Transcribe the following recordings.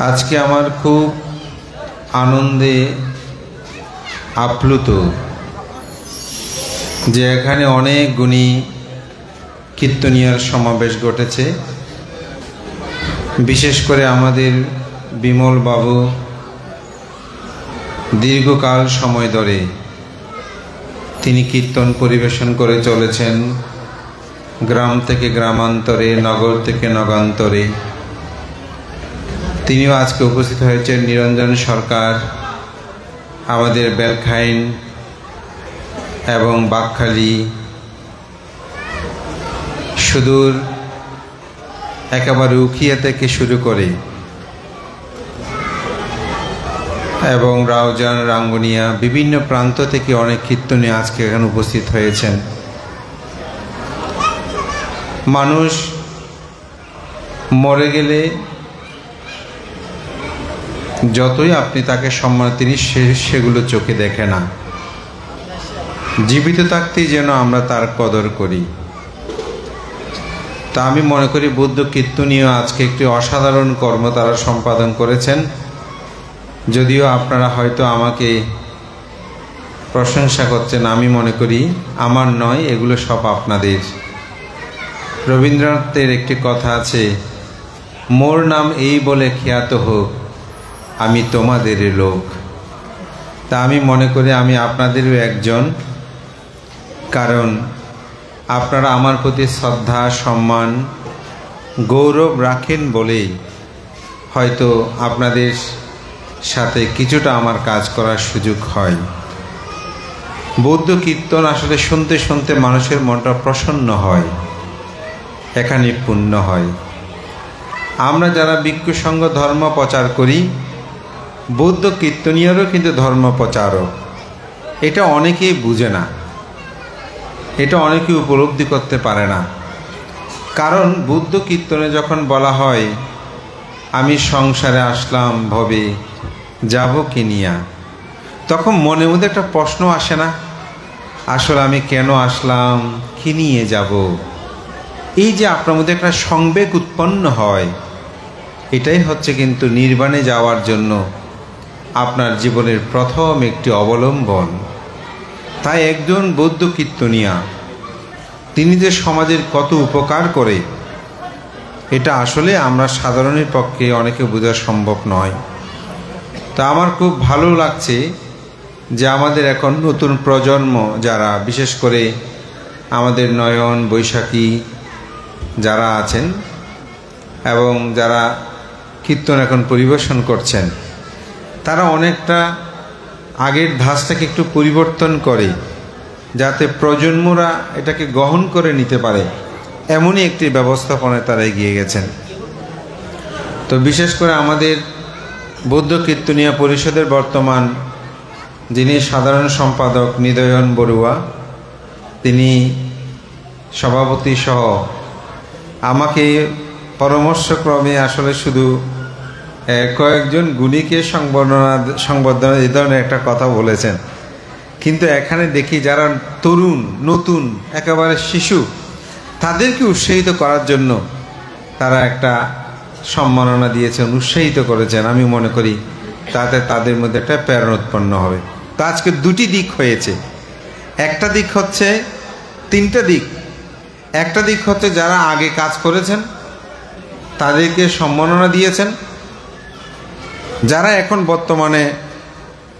আজকে আমার খুব আনন্দে আপ্লুত যে এখানে অনেক গুণী কীর্তনিয়ার সমাবেশ ঘটেছে। বিশেষ করে আমাদের বিমল বাবু দীর্ঘকাল সময় ধরে তিনি কীর্তন পরিবেশন করে চলেছেন, গ্রাম থেকে গ্রামান্তরে, নগর থেকে নগান্তরে। তিনিও আজকে উপস্থিত হয়েছেন। নিরঞ্জন সরকার আমাদের বেলখাইন এবং বাকখালী, সুদূর একেবারে উখিয়া থেকে শুরু করে এবং রাউজান, রাঙ্গুনিয়া, বিভিন্ন প্রান্ত থেকে অনেক কীর্তনী আজকে এখানে উপস্থিত হয়েছেন। মানুষ মরে গেলে যতই আপনি তাকে সম্মান, তিনি সেগুলো চোখে দেখে না। জীবিত থাকতেই যেন আমরা তার কদর করি। তা আমি মনে করি বৌদ্ধ কীর্তনীয় আজকে একটি অসাধারণ কর্ম তারা সম্পাদন করেছেন। যদিও আপনারা হয়তো আমাকে প্রশংসা করছেন, আমি মনে করি আমার নয়, এগুলো সব আপনাদের। রবীন্দ্রনাথের একটি কথা আছে, মোর নাম এই বলে খ্যাত হোক, আমি তোমাদের লোক। তা আমি মনে করি আমি আপনাদেরও একজন, কারণ আপনারা আমার প্রতি শ্রদ্ধা, সম্মান, গৌরব রাখেন বলেই হয়তো আপনাদের সাথে কিছুটা আমার কাজ করার সুযোগ হয়। বৌদ্ধ কীর্তন আসলে শুনতে শুনতে মানুষের মনটা প্রসন্ন হয়, এখানে পূর্ণ হয়। আমরা যারা ভিক্ষু সংঘ ধর্ম প্রচার করি, বৌদ্ধ কীর্তনীয়রও কিন্তু ধর্ম প্রচারক। এটা অনেকেই বুঝে না, এটা অনেকেই উপলব্ধি করতে পারে না। কারণ বৌদ্ধ কীর্তনে যখন বলা হয় আমি সংসারে আসলাম ভবে যাব কিনিয়া, তখন মনের মধ্যে একটা প্রশ্ন আসে না, আসলে আমি কেন আসলাম, কি নিয়ে যাব? এই যে আপনার মধ্যে একটা সংবেগ উৎপন্ন হয়, এটাই হচ্ছে কিন্তু নির্বাণে যাওয়ার জন্য আপনার জীবনের প্রথম একটি অবলম্বন। তাই একজন বৌদ্ধ কীর্তনিয়া তিনি যে সমাজের কত উপকার করে, এটা আসলে আমরা সাধারণের পক্ষে অনেকে বোঝা সম্ভব নয়। তা আমার খুব ভালো লাগছে যে আমাদের এখন নতুন প্রজন্ম যারা, বিশেষ করে আমাদের নয়ন, বৈশাখী যারা আছেন এবং যারা কীর্তন এখন পরিবেশন করছেন, তারা অনেকটা আগের ধাঁচটাকে একটু পরিবর্তন করে যাতে প্রজন্মরা এটাকে গ্রহণ করে নিতে পারে, এমনই একটি ব্যবস্থাপনায় তারা এগিয়ে গেছেন। তো বিশেষ করে আমাদের বৌদ্ধ কীর্তনীয় পরিষদের বর্তমান যিনি সাধারণ সম্পাদক নিদয়ন বড়ুয়া, তিনি সভাপতি সহ আমাকে পরামর্শক্রমে আসলে শুধু কয়েকজন গুণীকে সংবর্ধনা এই ধরনের একটা কথা বলেছেন। কিন্তু এখানে দেখি যারা তরুণ, নতুন, একেবারে শিশু, তাদেরকে উৎসাহিত করার জন্য তারা একটা সম্মাননা দিয়েছেন, উৎসাহিত করেছেন। আমি মনে করি তাতে তাদের মধ্যে একটা প্রেরণা উৎপন্ন হবে। তো আজকে দুটি দিক হয়েছে। একটা দিক হচ্ছে, তিনটা দিক। একটা দিক হচ্ছে যারা আগে কাজ করেছেন তাদেরকে সম্মাননা দিয়েছেন, যারা এখন বর্তমানে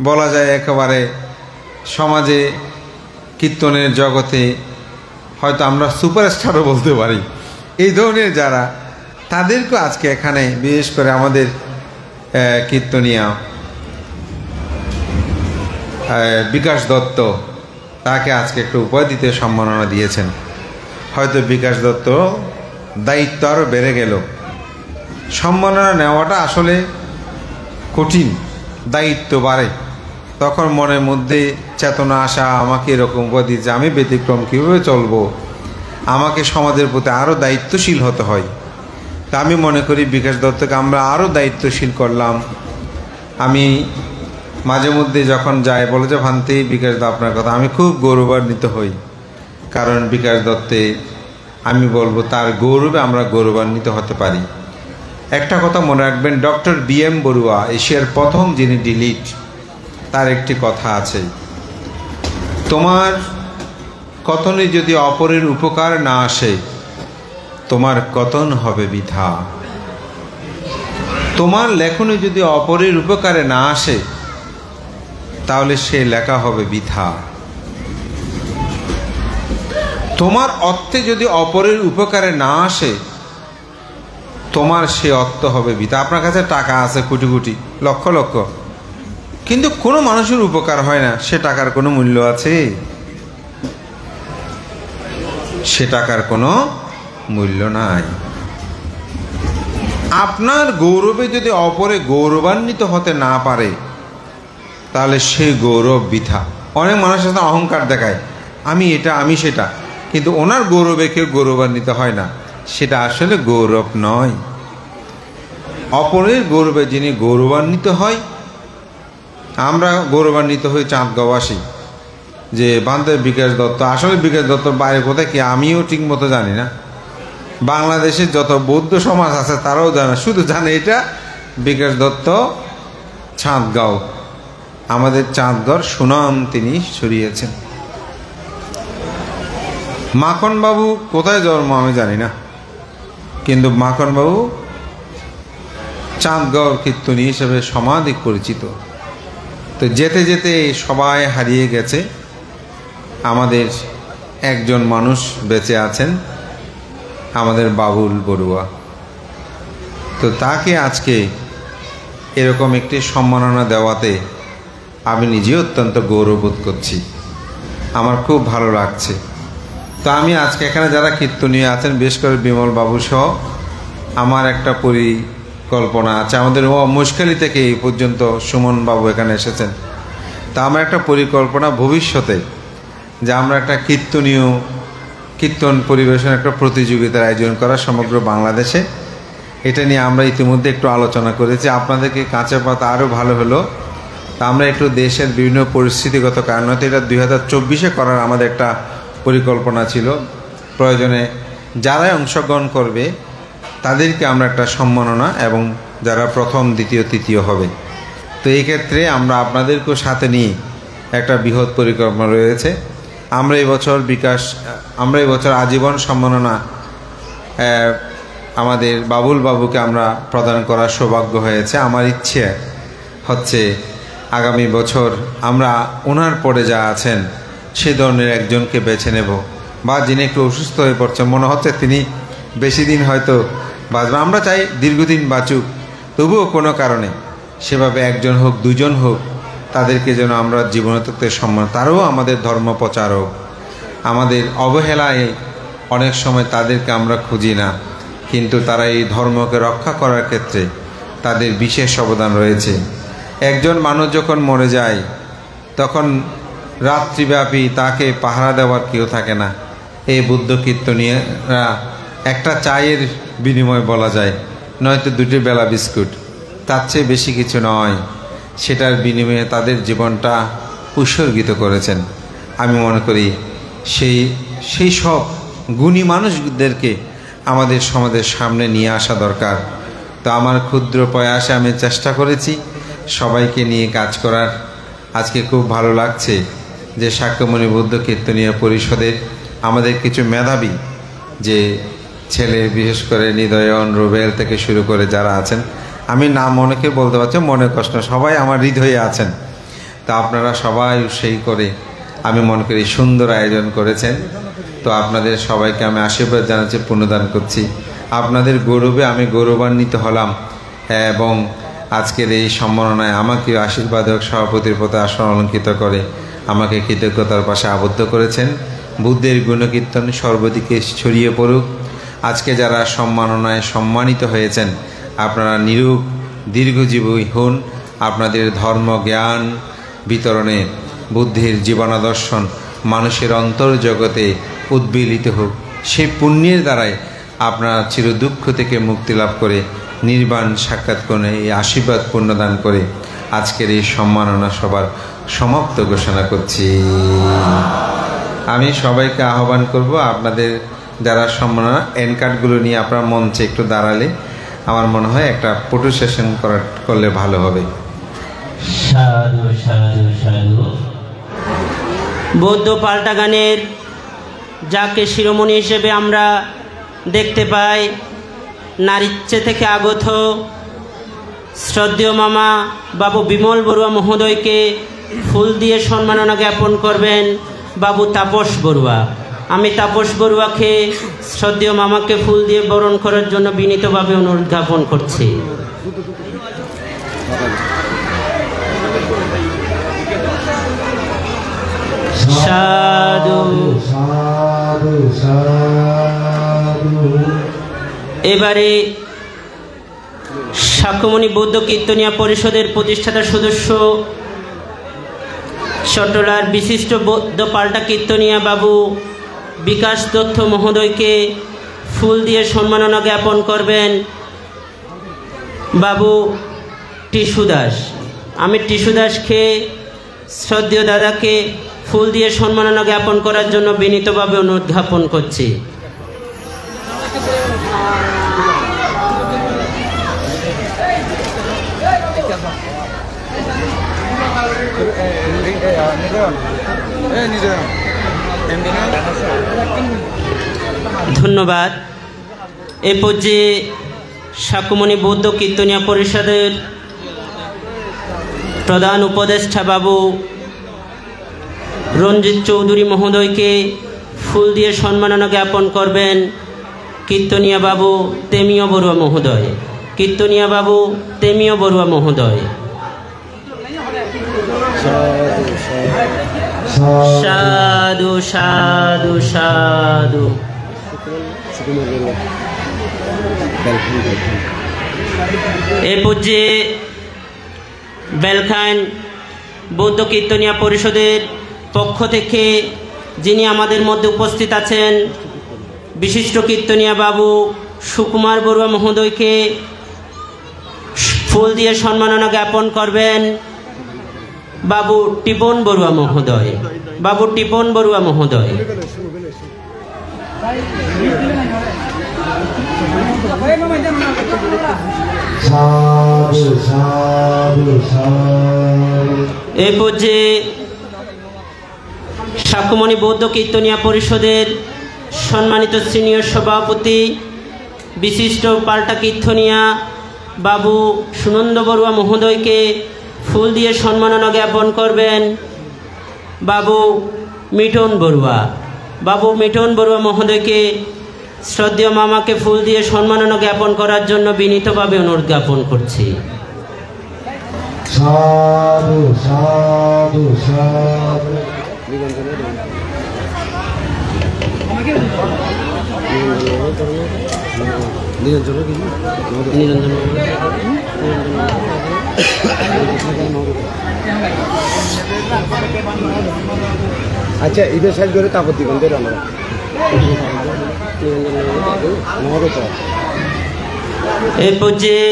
বলা যায় একেবারে সমাজে কীর্তনের জগতে হয়তো আমরা সুপারস্টারও বলতে পারি, এই ধরনের যারা, তাদেরকে আজকে এখানে বিশেষ করে আমাদের কীর্তনিয়া বিকাশ দত্ত, তাকে আজকে একটু উপাধি দিতে সম্মাননা দিয়েছেন। হয়তো বিকাশ দত্ত দায়িত্ব আরও বেড়ে গেল। সম্মাননা নেওয়াটা আসলে কঠিন, দায়িত্ব বাড়ে, তখন মনের মধ্যে চেতনা আসা, আমাকে এরকম উপাধি যে আমি ব্যতিক্রম কীভাবে চলবো, আমাকে সমাজের প্রতি আরও দায়িত্বশীল হতে হয়। তা আমি মনে করি বিকাশ দত্তকে আমরা আরও দায়িত্বশীল করলাম। আমি মাঝে মধ্যে যখন যাই বলে যে ভান্তি বিকাশ দত্ত আপনার কথা, আমি খুব গৌরবান্বিত হই। কারণ বিকাশ দত্তে আমি বলবো তার গৌরবে আমরা গৌরবান্বিত হতে পারি। একটা কথা মনে রাখবেন, ডক্টর BM বড়ুয়া, এশিয়ার প্রথম যিনি ডিলিট, তার একটি কথা আছে, তোমার কথনে যদি অপরের উপকার না আসে, তোমার কথন হবে বৃথা। তোমার লেখনে যদি অপরের উপকারে না আসে, তাহলে সে লেখা হবে বৃথা। তোমার অর্থে যদি অপরের উপকারে না আসে, তোমার সে অর্থ হবে বৃথা। আপনার কাছে টাকা আছে কোটি কোটি, লক্ষ লক্ষ, কিন্তু কোনো মানুষের উপকার হয় না, সে টাকার কোনো মূল্য আছে? সে টাকার কোনো মূল্য নাই। আপনার গৌরবে যদি অপরে গৌরবান্বিত হতে না পারে, তাহলে সেই গৌরব বৃথা। অনেক মানুষের সাথে অহংকার দেখায়, আমি এটা আমি সেটা, কিন্তু ওনার গৌরবে কেউ গৌরবান্বিত হয় না, সেটা আসলে গৌরব নয়। অপরের গৌরবে যিনি গৌরবান্বিত হয়, আমরা গৌরবান্বিত হই চাঁদগাঁওবাসী যে বান্ধব বিকাশ দত্ত, আসলে বিকাশ দত্তর বাইরে কোথায় কি আমিও ঠিক মতো জানি না। বাংলাদেশের যত বৌদ্ধ সমাজ আছে তারাও জানে, শুধু জানে এটা বিকাশ দত্ত চাঁদগাঁও, আমাদের চাঁদগড় সুনাম তিনি ছড়িয়েছেন। মাখনবাবু কোথায় জন্ম আমি জানি না, কিন্তু মাখনবাবু চাঁদগড় কীর্তনী হিসেবে সমাধিক পরিচিত। তো যেতে যেতে সবাই হারিয়ে গেছে, আমাদের একজন মানুষ বেঁচে আছেন, আমাদের বাবুল বড়ুয়া। তো তাকে আজকে এরকম একটি সম্মাননা দেওয়াতে আমি নিজে অত্যন্ত গৌরববোধ করছি, আমার খুব ভালো লাগছে। তো আমি আজকে এখানে যারা কীর্তনীয় আছেন, বিশেষ করে বিমল বাবু সহ আমার একটা পরিকল্পনা আছে। আমাদের মুশখালী থেকে এই পর্যন্ত সুমন বাবু এখানে এসেছেন। তা আমার একটা পরিকল্পনা ভবিষ্যতে যে আমরা একটা কীর্তন পরিবেশন একটা প্রতিযোগিতার আয়োজন করা সমগ্র বাংলাদেশে। এটা নিয়ে আমরা ইতিমধ্যে একটু আলোচনা করেছি, আপনাদেরকে কাঁচা পাতা আরও ভালো হলো। তা আমরা একটু দেশের বিভিন্ন পরিস্থিতিগত কারণ হয়তো এটা 2024-এ করার আমাদের একটা পরিকল্পনা ছিল। প্রয়োজনে যারাই অংশগ্রহণ করবে তাদেরকে আমরা একটা সম্মাননা, এবং যারা প্রথম দ্বিতীয় তৃতীয় হবে, তো এই ক্ষেত্রে আমরা আপনাদেরকেও সাথে নিয়ে একটা বৃহৎ পরিকল্পনা রয়েছে। আমরা এই বছর আজীবন সম্মাননা আমাদের বাবুল বাবুকে আমরা প্রদান করার সৌভাগ্য হয়েছে। আমার ইচ্ছে হচ্ছে আগামী বছর আমরা ওনার পরে যা আছেন সে ধরনের একজনকে বেছে নেব, বা যিনি একটু অসুস্থ হয়ে পড়ছেন, মনে হচ্ছে তিনি বেশি দিন হয়তো বাঁচবেন, আমরা চাই দীর্ঘদিন বাঁচুক, তবুও কোনো কারণে সেভাবে একজন হোক দুজন হোক, তাদেরকে যেন আমরা জীবনতত্ত্বের সম্মান, তারাও আমাদের ধর্ম প্রচারক। আমাদের অবহেলায় অনেক সময় তাদেরকে আমরা খুঁজি না, কিন্তু তারা এই ধর্মকে রক্ষা করার ক্ষেত্রে তাদের বিশেষ অবদান রয়েছে। একজন মানুষ যখন মরে যায় তখন রাত্রিব্যাপী তাকে পাহারা দেওয়ার কেউ থাকে না। এই বুদ্ধ কীর্তনীয়রা একটা চায়ের বিনিময় বলা যায়, নয়তো দুটি বেলা বিস্কুট, তার চেয়ে বেশি কিছু নয়, সেটার বিনিময়ে তাদের জীবনটা উৎসর্গিত করেছেন। আমি মনে করি সেই সব গুণী মানুষদেরকে আমাদের সমাজের সামনে নিয়ে আসা দরকার। তো আমার ক্ষুদ্র প্রয়াসে আমি চেষ্টা করেছি সবাইকে নিয়ে কাজ করার। আজকে খুব ভালো লাগছে যে শাক্যমণি বৌদ্ধ কীর্তনীয় পরিষদের আমাদের কিছু মেধাবী যে ছেলে, বিশেষ করে নিদয়ন, রুবেল থেকে শুরু করে যারা আছেন, আমি নাম অনেকে বলতে পারছি, মনে কষ্ট, সবাই আমার হৃদয়ে আছেন। তা আপনারা সবাই সেই করে আমি মনে করি সুন্দর আয়োজন করেছেন। তো আপনাদের সবাইকে আমি আশীর্বাদ জানাচ্ছি, পুণ্যদান করছি। আপনাদের গৌরবে আমি গৌরবান্বিত হলাম, এবং আজকের এই সম্মাননায় আমাকে আশীর্বাদক সভাপতির পথে আসন অলঙ্কিত করে আমাকে কৃতজ্ঞতার পাশে আবদ্ধ করেছেন। বুদ্ধের গুণকীর্তন সর্বদিকে ছড়িয়ে পড়ুক। আজকে যারা সম্মাননায় সম্মানিত হয়েছেন, আপনারা নিরূপ দীর্ঘজীবী হন, আপনাদের ধর্ম জ্ঞান বিতরণে বুদ্ধির জীবনাদর্শন মানুষের অন্তর্জগতে উদ্বেলিত হোক। সেই পুণ্যের দ্বারাই আপনারা চির দুঃখ থেকে মুক্তি লাভ করে নির্বাণ সাক্ষাৎ করে এই আশীর্বাদ পুণ্যদান করে আজকের এই সম্মাননা সবার সমাপ্ত ঘোষণা করছি। আমি সবাইকে আহ্বান করব, আপনাদের যারা সম্মাননা এনকার্ডগুলো নিয়ে আপনারা মঞ্চে একটু দাঁড়ালে আমার মনে হয় একটা ফটো সেশন করলে ভালো হবে। সাধু সাধু সাধু। বৌদ্ধ পাল্টা গানের যাকে শিরোমণি হিসেবে আমরা দেখতে পাই, নারীচ্চে থেকে আগত শ্রদ্ধেয় মামা বাবু বিমল বড়ুয়া মহোদয়কে ফুল দিয়ে সম্মাননা জ্ঞাপন করবেন বাবু তাপস বড়ুয়া। আমি তাপস বড়ুয়াকে শ্রদ্ধেয় মামাকে ফুল দিয়ে বরণ করার জন্য বিনীতভাবে অনুরোধ জ্ঞাপন করছি। সাধু সাধু সাধু। এবারে শাক্যমণি বৌদ্ধ কীর্তনিয়া পরিষদের প্রতিষ্ঠাতা সদস্য চট্টলার বিশিষ্ট বৌদ্ধ পাল্টা কীর্তনিয়া বাবু বিকাশ দত্ত মহোদয়কে ফুল দিয়ে সম্মাননা জ্ঞাপন করবেন বাবু টিসু দাস। আমি টিসু দাসকে শ্রদ্ধেয় দাদাকে ফুল দিয়ে সম্মাননা জ্ঞাপন করার জন্য বিনীতভাবে অনুরোধ জ্ঞাপন করছি। ধন্যবাদ। এ পর্যায়ে শাক্যমণি বৌদ্ধ কীর্তনিয়া পরিষদের প্রধান উপদেষ্টা বাবু রঞ্জিত চৌধুরী মহোদয়কে ফুল দিয়ে সম্মাননা জ্ঞাপন করবেন কীর্তনিয়া বাবু তেমীয় বড়ুয়া মহোদয়। কীর্তনিয়া বাবু তেমীয় বড়ুয়া মহোদয়। সাধু সাধু সাধু। এ পর্যায়ে বেলখান বৌদ্ধ কীর্তনিয়া পরিষদের পক্ষ থেকে যিনি আমাদের মধ্যে উপস্থিত আছেন বিশিষ্ট কীর্তনিয়া বাবু সুকুমার বড়ুয়া মহোদয়কে ফুল দিয়ে সম্মাননা জ্ঞাপন করবেন বাবু টিপন বড়ুয়া মহোদয়। বাবু টিপন বড়ুয়া মহোদয়। এ পর্যায়ে শাক্যমণি বৌদ্ধ কীর্তনিয়া পরিষদের সম্মানিত সিনিয়র সভাপতি বিশিষ্ট পাল্টা কীর্তনিয়া বাবু সুনন্দ বড়ুয়া মহোদয়কে ফুল দিয়ে সম্মাননা জ্ঞাপন করবেন বাবু মিঠন বড়ুয়া। বাবু মিঠন বড়ুয়া মহোদয়কে শ্রদ্ধেয় মামাকে ফুল দিয়ে সম্মাননা জ্ঞাপন করার জন্য বিনীতভাবে অনুরোধ জ্ঞাপন করছি। সাধু সাধু সাধু। আচ্ছা ঈদের সাইজ করে তারপর দিবেন তাই আমরা এই পর্যায়ে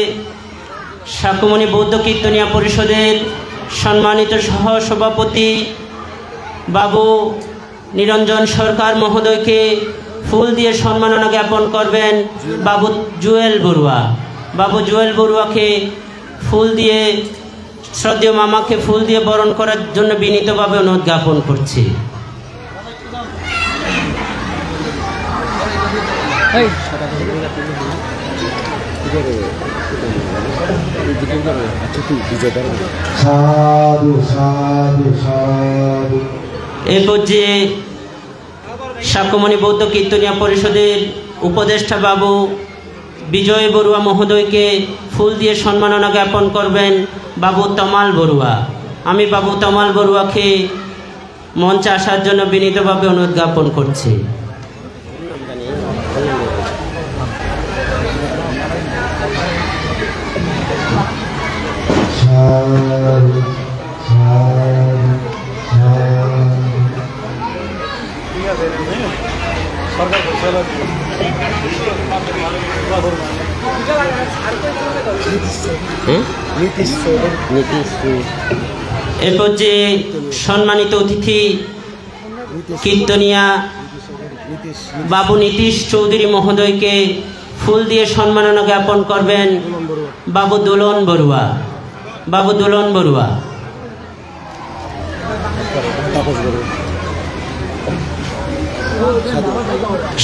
শাক্যমণি বৌদ্ধ কীর্তনিয়া পরিষদের সম্মানিত সহ সভাপতি বাবু নিরঞ্জন সরকার মহোদয়কে ফুল দিয়ে সম্মাননা জ্ঞাপন করবেন বাবু জুয়েল বড়ুয়া। বাবু জুয়েল বড়ুয়াকে ফুল দিয়ে শ্রদ্ধেয় মামাকে ফুল দিয়ে বরণ করার জন্য বিনীতভাবে অনুরোধ জ্ঞাপন করছি। এ পর্যায়ে শাক্যমণি বৌদ্ধ কীর্তনিয়া পরিষদের উপদেষ্টা বাবু বিজয় বড়ুয়া মহোদয়কে ফুল দিয়ে সম্মাননা জ্ঞাপন করবেন বাবু তমাল বড়ুয়া। আমি বাবু তমাল বড়ুয়াকে মঞ্চে আসার জন্য বিনীতভাবে অনুরোধ জ্ঞাপন করছি। এ পর্যায়ে সম্মানিত অতিথি কীর্তনিয়া বাবু নীতিশ চৌধুরী মহোদয়কে ফুল দিয়ে সম্মাননা জ্ঞাপন করবেন বাবু দোলন বড়ুয়া। বাবু দোলন বড়ুয়া।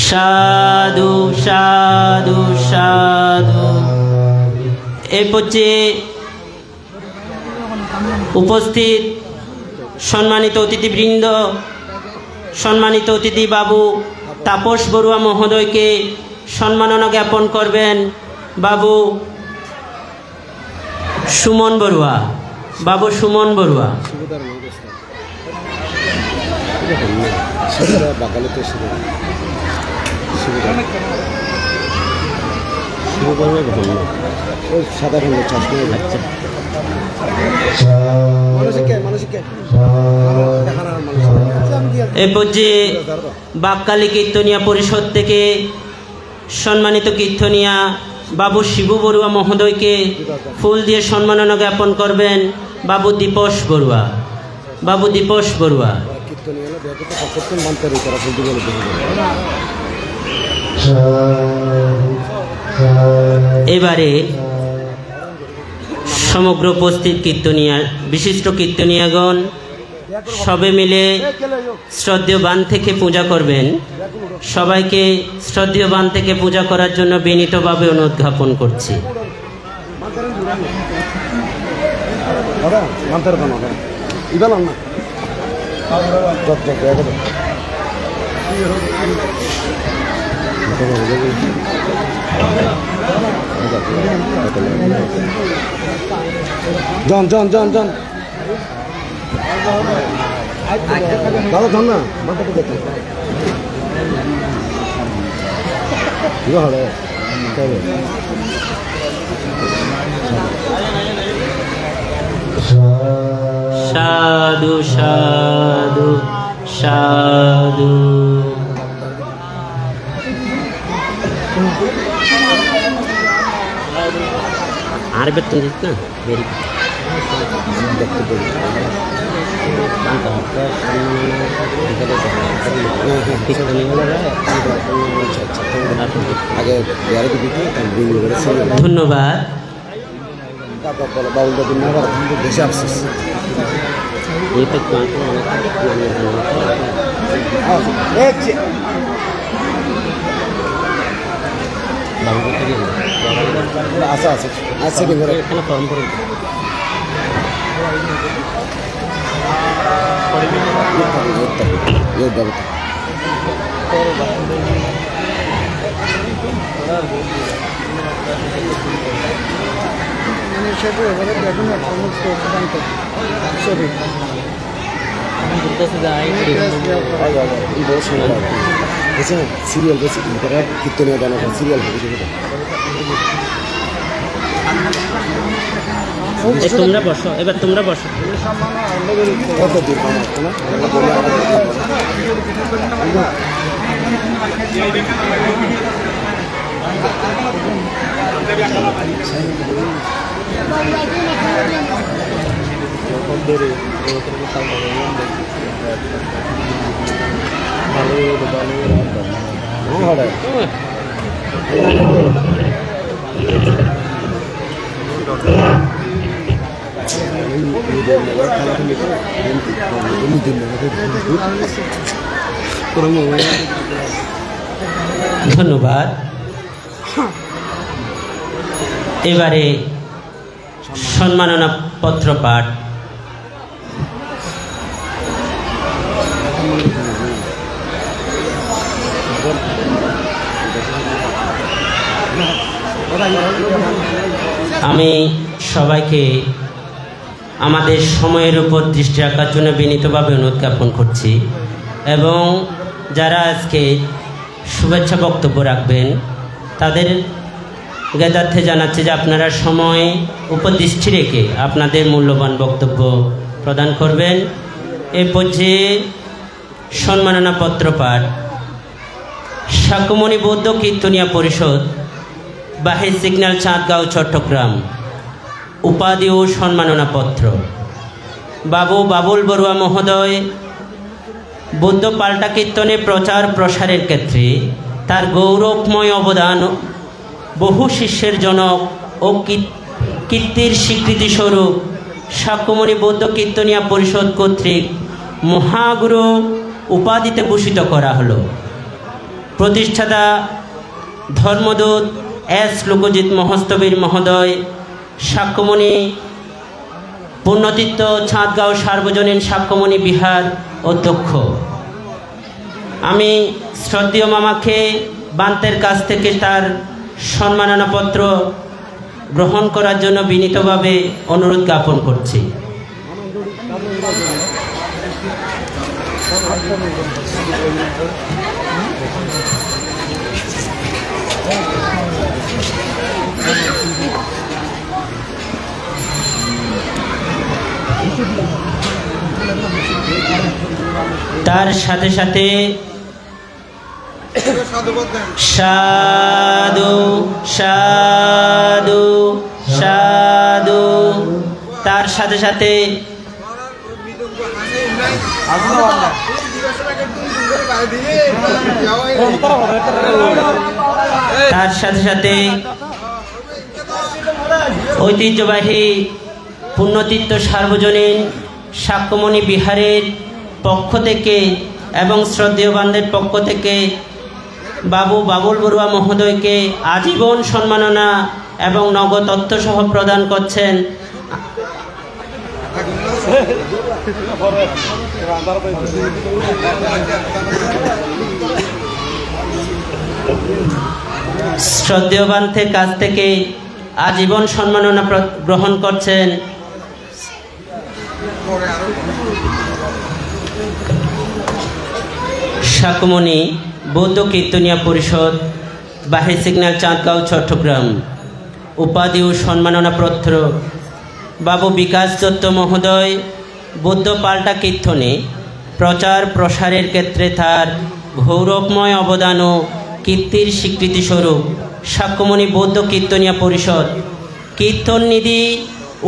সাধু সাধু সাধু। এই পর্যায়ে উপস্থিত সম্মানিত অতিথিবৃন্দ, সম্মানিত অতিথি বাবু তাপস বড়ুয়া মহোদয়কে সম্মাননা জ্ঞাপন করবেন বাবু সুমন বড়ুয়া। বাবু সুমন বড়ুয়া। এ পর্যায়ে বাকখালী কীর্তনিয়া পরিষদ থেকে সম্মানিত কীর্তনিয়া বাবু শিবু বড়ুয়া মহোদয়কে ফুল দিয়ে সম্মাননা জ্ঞাপন করবেন বাবু দীপস বড়ুয়া। বাবু দীপস বড়ুয়া। এবারে সমগ্র উপস্থিত কীর্তনিয়া বিশিষ্ট কীর্তনিয়াগণ সবে মিলে শ্রদ্ধেয় বান থেকে পূজা করবেন। সবাইকে শ্রদ্ধেয় বান থেকে পূজা করার জন্য বিনীতভাবে অনুরোধ জ্ঞাপন করছি। জন জন জন জন দাদা জন না মাথাটা দেখো হবে সাধু সাধু সাধু। আর বেতন দিত না বেরি ধন্যবাদ। দেশে আসছিস আচ্ছা আচ্ছা আচ্ছা এখানে ফর্ম করে সিরিয়াল কীর্তনীয় গান সিরিয়াল তোমরা বসো, এবার তোমরা বসো। ধন্যবাদ। এবারে সম্মাননা পত্র পাঠ। আমি সবাইকে আমাদের সময়ের উপর দৃষ্টি রাখার জন্য বিনীতভাবে অনুরোধ জ্ঞাপন করছি এবং যারা আজকে শুভেচ্ছা বক্তব্য রাখবেন তাদের জ্ঞাতার্থে জানাচ্ছি যে আপনারা সময় উপর দৃষ্টি রেখে আপনাদের মূল্যবান বক্তব্য প্রদান করবেন। এ পর্যায়ে সম্মাননা পত্র পাঠ। শাক্যমণি বৌদ্ধ কীর্তনিয়া পরিষদ, বাহির সিগন্যাল, চাঁদগাঁও, চট্টগ্রাম। উপাধি ও সম্মাননা পত্র। বাবু বাবুল বড়ুয়া মহোদয় বৌদ্ধ পাল্টা কীর্তনে প্রচার প্রসারের ক্ষেত্রে তার গৌরবময় অবদান বহু শিষ্যের জনক ও কীর্তির স্বীকৃতিস্বরূপ শাক্যমণি বৌদ্ধ কীর্তনিয়া পরিষদ কর্তৃক মহাগুরু উপাধিতে ভূষিত করা হলো। প্রতিষ্ঠাতা ধর্মদূত এস লোকজিৎ মহস্তবীর মহোদয়, শাক্যমণি পুণ্যতীর্থ চাঁদগাঁও সার্বজনীন শাক্যমণি বিহার অধ্যক্ষ। আমি শ্রদ্ধেয় মামাকে বান্তের কাছ থেকে তার সম্মাননাপত্র গ্রহণ করার জন্য বিনীতভাবে অনুরোধ জ্ঞাপন করছি। তার সাথে সাথে সাধু সাধু সাধু, তার সাথে সাথে তার সাথে সাথে ঐতিহ্যবাহী পুণ্যতীর্থ সার্বজনীন শাক্যমণি বিহারের পক্ষ থেকে এবং শ্রদ্ধেয় বান্ধবের পক্ষ থেকে বাবু বাবুল বড়ুয়া মহোদয়কে আজীবন সম্মাননা এবং নগদ অর্থসহ প্রদান করছেন শ্রদ্ধেয় বান্ধবের কাছ থেকে আজীবন সম্মাননা গ্রহণ করছেন শাক্যমণি বৌদ্ধ কীর্তনিয়া পরিষদ, বাহির সিগন্যাল, চাঁদগাঁও, চট্টগ্রাম। উপাধি ও সম্মাননা পত্র বাবু বিকাশ দত্ত মহোদয় বৌদ্ধ পাল্টা কীর্তনে প্রচার প্রসারের ক্ষেত্রে তার গৌরবময় অবদান ও কীর্তির স্বীকৃতিস্বরূপ শাক্যমণি বৌদ্ধ কীর্তনিয়া পরিষদ কীর্তন নিধি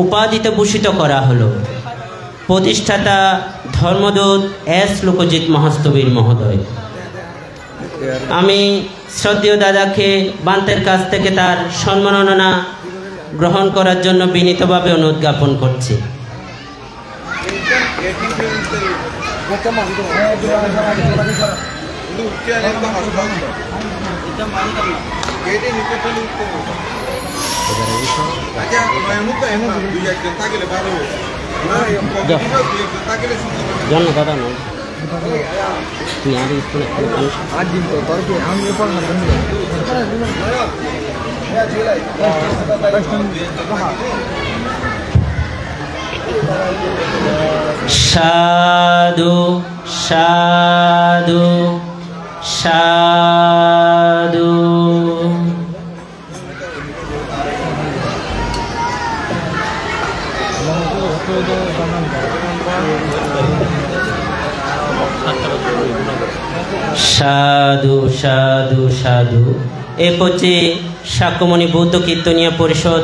উপাধিতে ভূষিত করা হলো। প্রতিষ্ঠাতা ধর্মদূত এস লোকজিৎ মহস্তবীর মহোদয়। আমি শ্রদ্ধেয় দাদাকে বান্তের কাছ থেকে তার সম্মাননা গ্রহণ করার জন্য বিনীতভাবে অনুরোধ জ্ঞাপন করছি। সাধু সাধু সাধু। সাধু সাধু সাধু। এ পর্যায়ে শাক্যমণি বৌদ্ধ কীর্তনিয়া পরিষদ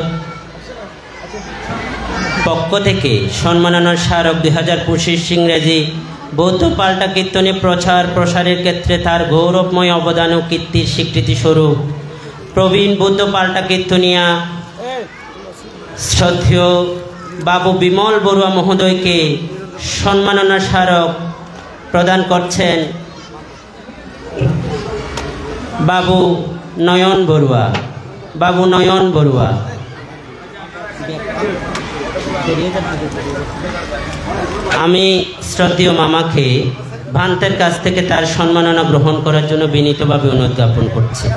পক্ষ থেকে সম্মাননার স্মারক 2025 ইংরেজি বৌদ্ধ পাল্টা কীর্তনে প্রচার প্রসারের ক্ষেত্রে তার গৌরবময় অবদান ও কীর্তির স্বীকৃতিস্বরূপ প্রবীণ বৌদ্ধ পাল্টা কীর্তনিয়া শ্রদ্ধেয় বাবু বিমল বড়ুয়া মহোদয়কে সম্মাননা স্মারক প্রদান করছেন বাবু নয়ন বড়ুয়া। বাবু নয়ন বড়ুয়া। আমি শ্রদ্ধেয় মামাকে ভান্তের কাছ থেকে তার সম্মাননা গ্রহণ করার জন্য বিনীতভাবে অনুরোধ জ্ঞাপন করছি।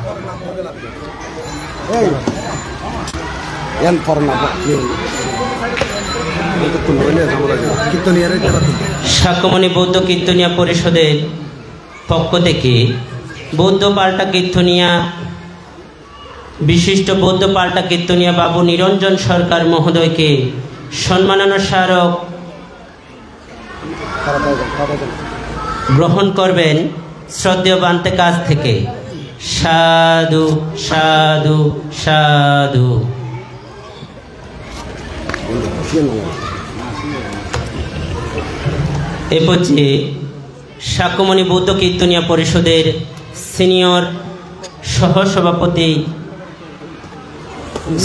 শাক্যমণি বৌদ্ধ কীর্তনিয়া পরিষদের পক্ষ থেকে বৌদ্ধ পাল্টা কীর্তনিয়া বিশিষ্ট বৌদ্ধ পাল্টা কীর্তনিয়া বাবু নিরঞ্জন সরকার মহোদয়কে সম্মাননা স্মারক গ্রহণ করবেন শ্রদ্ধেয় বান্তের কাছ থেকে। সাধু সাধু সাধু। এ পর্যায়ে শাক্যমণি বৌদ্ধ কীর্তনিয়া পরিষদের সিনিয়র সহসভাপতি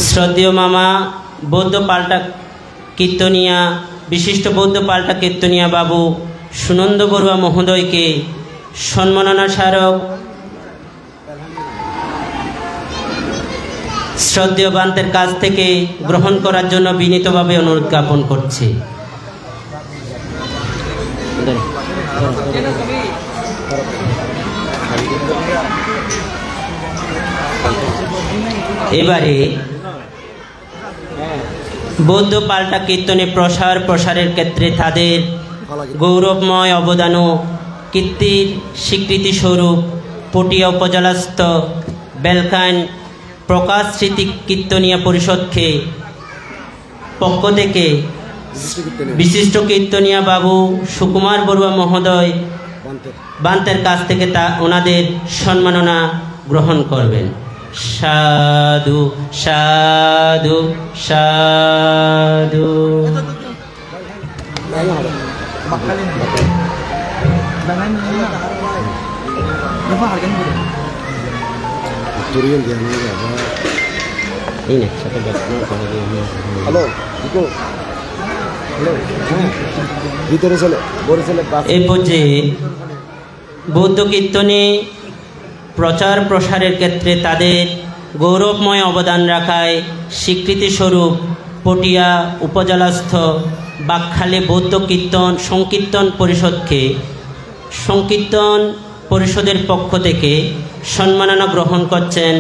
শ্রদ্ধেয় মামা বৌদ্ধ পাল্টা কীর্তনিয়া বিশিষ্ট বৌদ্ধ পাল্টা কীর্তনিয়া বাবু সুনন্দ বড়ুয়া মহোদয়কে সম্মাননা স্মারক শ্রদ্ধেয় বান্তের কাছ থেকে গ্রহণ করার জন্য বিনীতভাবে অনুরোধ জ্ঞাপন করছি। এবারে বৌদ্ধ পাল্টা কীর্তনে প্রসারের ক্ষেত্রে তাদের গৌরবময় অবদান ও কীর্তির স্বীকৃতি স্বরূপ পটিয়া উপজেলাস্থ বেলখান প্রকাশ স্মৃতি কীর্তনিয়া পরিষদকে পক্ষ থেকে বিশিষ্ট কীর্তনিয়া বাবু সুকুমার বড়ুয়া মহোদয় বান্তের কাছ থেকে ওনাদের সম্মাননা গ্রহণ করবেন। সাধু সাধু সাধু। এই পর্যায়ে বৌদ্ধ কীর্তনে প্রচার প্রসারের ক্ষেত্রে তাদের গৌরবময় অবদান রাখায় স্বীকৃতি স্বরূপ পটিয়া উপজেলাস্থ বাকখালী বৌদ্ধ সংকীর্তন পরিষদকে সংকীর্তন পরিষদের পক্ষ থেকে সম্মাননা গ্রহণ করছেন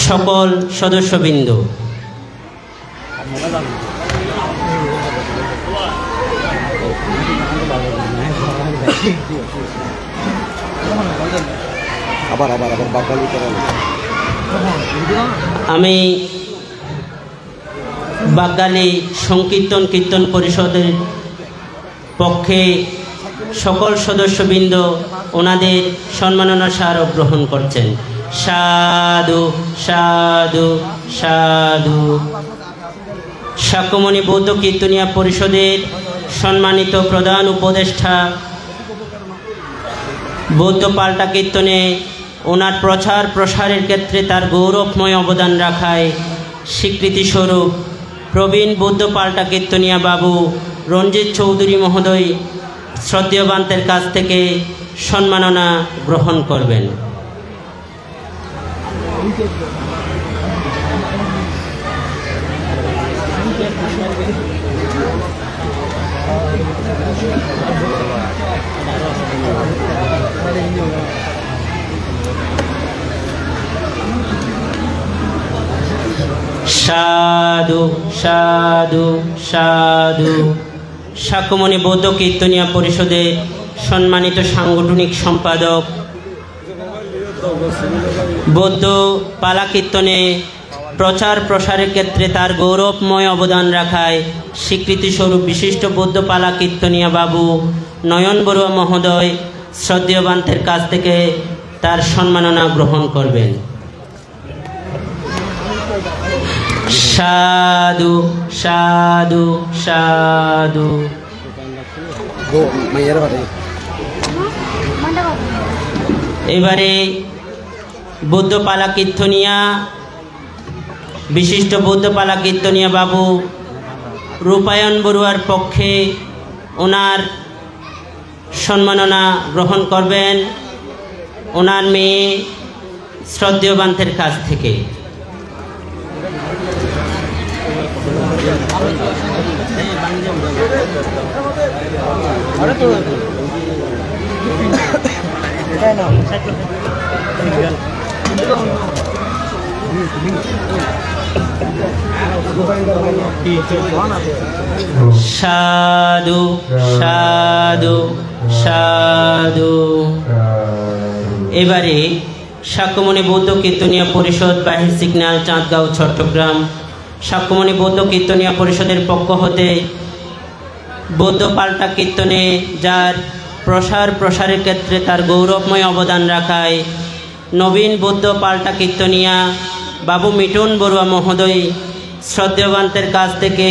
সকল সদস্যবৃন্দ। আমি বাকখালী সংকীর্তন কীর্তন পরিষদের পক্ষে সকল সদস্যবৃন্দ ওনাদের সম্মাননা স্মারক গ্রহণ করছেন। সাধু সাধু সাধু। শাক্যমণি বৌদ্ধ কীর্তনিয়া পরিষদের সম্মানিত প্রধান উপদেষ্টা বৌদ্ধ পাল্টা কীর্তনে ওনার প্রচার প্রসারের ক্ষেত্রে তার গৌরবময় অবদান রাখায় স্বীকৃতি স্বরূপ প্রবীণ বৌদ্ধ পাল্টা কীর্তনিয়া বাবু রঞ্জিত চৌধুরী মহোদয় শ্রদ্ধেয় বান্তের কাছ থেকে সম্মাননা গ্রহণ করবেন। সাধু সাধু সাধু। শাক্যমণি বৌদ্ধ কীর্তনিয়া পরিষদের সম্মানিত সাংগঠনিক সম্পাদক বৌদ্ধ পালা কীর্তনে প্রচার প্রসারের ক্ষেত্রে তার গৌরবময় অবদান রাখায় স্বীকৃতি স্বরূপ বিশিষ্ট বৌদ্ধ পালা কীর্তনিয়া বাবু নয়ন বড়ুয়া মহোদয় শ্রদ্ধেয় বান্তের কাছ থেকে তার সম্মাননা গ্রহণ করবেন। সাধু সাধু সাধু। এবারে বৌদ্ধ পালা কীর্তনিয়া বিশিষ্ট বৌদ্ধ পালা কীর্তনিয়া বাবু রূপায়ণ বড়ুয়ার পক্ষে ওনার সম্মাননা গ্রহণ করবেন ওনার মেয়ে শ্রদ্ধেয় বান্তের কাছ থেকে। সাধু সাধু সাধু। এবারে শাক্যমণি বৌদ্ধ কীর্তনিয়া পরিষদ বাহির সিগন্যাল চাঁদগাঁও চট্টগ্রাম শাক্যমণি বৌদ্ধ কীর্তনিয়া পরিষদের পক্ষ হতে বৌদ্ধ পাল্টা কীর্তনে যার প্রসারের ক্ষেত্রে তার গৌরবময় অবদান রাখায় নবীন বৌদ্ধ পাল্টা কীর্তনিয়া বাবু মিটন বড়ুয়া মহোদয় শ্রদ্ধেয় বান্তের কাছ থেকে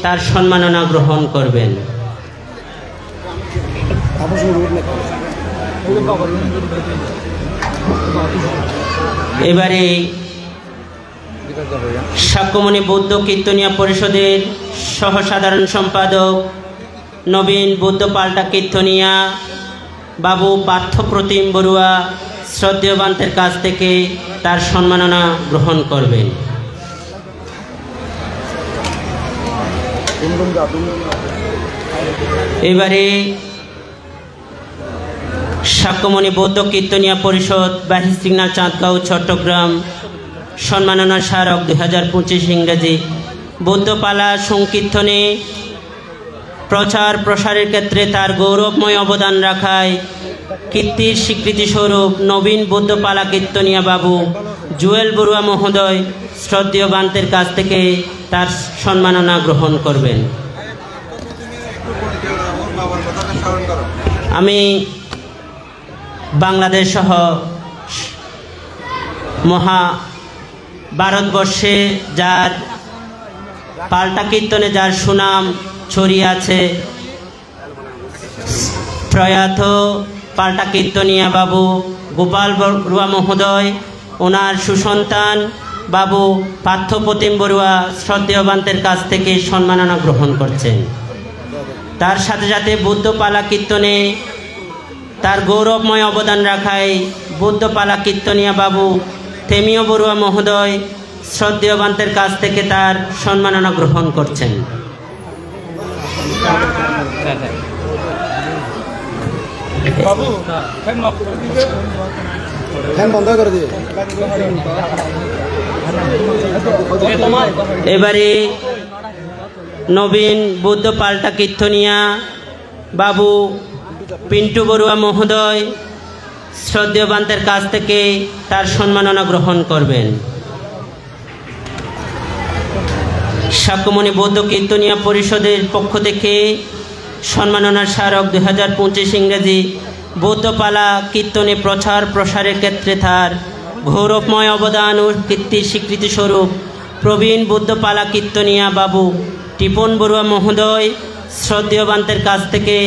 তার সম্মাননা গ্রহণ করবেন। এবারে সাক্ষ্যমণি বৌদ্ধ কীর্তনিয়া পরিষদের সহ সাধারণ সম্পাদক নবীন বৌদ্ধ পাল্টা কীর্তনিয়া বাবু পার্থপ্রতিম বড়ুয়া শ্রদ্ধেয় বান্তের কাছ থেকে তার সম্মাননা গ্রহণ করবেন। এবারে সাক্ষ্যমণি বৌদ্ধ কীর্তনিয়া পরিষদ বাহির সিগন্যাল চাঁদগাঁও চট্টগ্রাম সম্মাননা স্মারক 2025 ইংরেজি বৌদ্ধপালা সংকীর্তনে প্রচার প্রসারের ক্ষেত্রে তার গৌরবময় অবদান রাখায় কীর্তির স্বীকৃতিস্বরূপ নবীন বৌদ্ধপালা কীর্তনিয়া বাবু জুয়েল বড়ুয়া মহোদয় শ্রদ্ধেয় বান্তের কাছ থেকে তার সম্মাননা গ্রহণ করবেন। আমি বাংলাদেশ সহ মহা ভারতবর্ষে যার পাল্টা কীর্তনে যার সুনাম ছড়িয়ে আছে প্রয়াত পাল্টা কীর্তনিয়া বাবু গোপাল বড়ুয়া মহোদয় ওনার সুসন্তান বাবু পার্থপ্রতিম বড়ুয়া শ্রদ্ধেয় বান্তের কাছ থেকে সম্মাননা গ্রহণ করছেন। তার সাথে সাথে বৌদ্ধপালা কীর্তনে তার গৌরবময় অবদান রাখায় বৌদ্ধপালা কীর্তনিয়া বাবু তেমীয় বড়ুয়া মহোদয় শ্রদ্ধেয় বান্তের কাছ থেকে তার সম্মাননা গ্রহণ করছেন। এবারে নবীন বৌদ্ধ পাল্টা কীর্তনিয়া বাবু পিন্টু বড়ুয়া মহোদয় শ্রদ্ধেয় বান্তের কাছ থেকে তার সম্মাননা গ্রহণ করবেন। সাক্ষ্যমণি বৌদ্ধ কীর্তনিয়া পরিষদের পক্ষ থেকে সম্মাননা স্মারক 2025 ইংরেজি বৌদ্ধপালা কীর্তনে প্রচার প্রসারের ক্ষেত্রে তার গৌরবময় অবদান ও কীর্তির স্বীকৃতিস্বরূপ প্রবীণ বৌদ্ধপালা কীর্তনিয়া বাবু টিপন বড়ুয়া মহোদয় শ্রদ্ধেয় বান্তের কাছ থেকে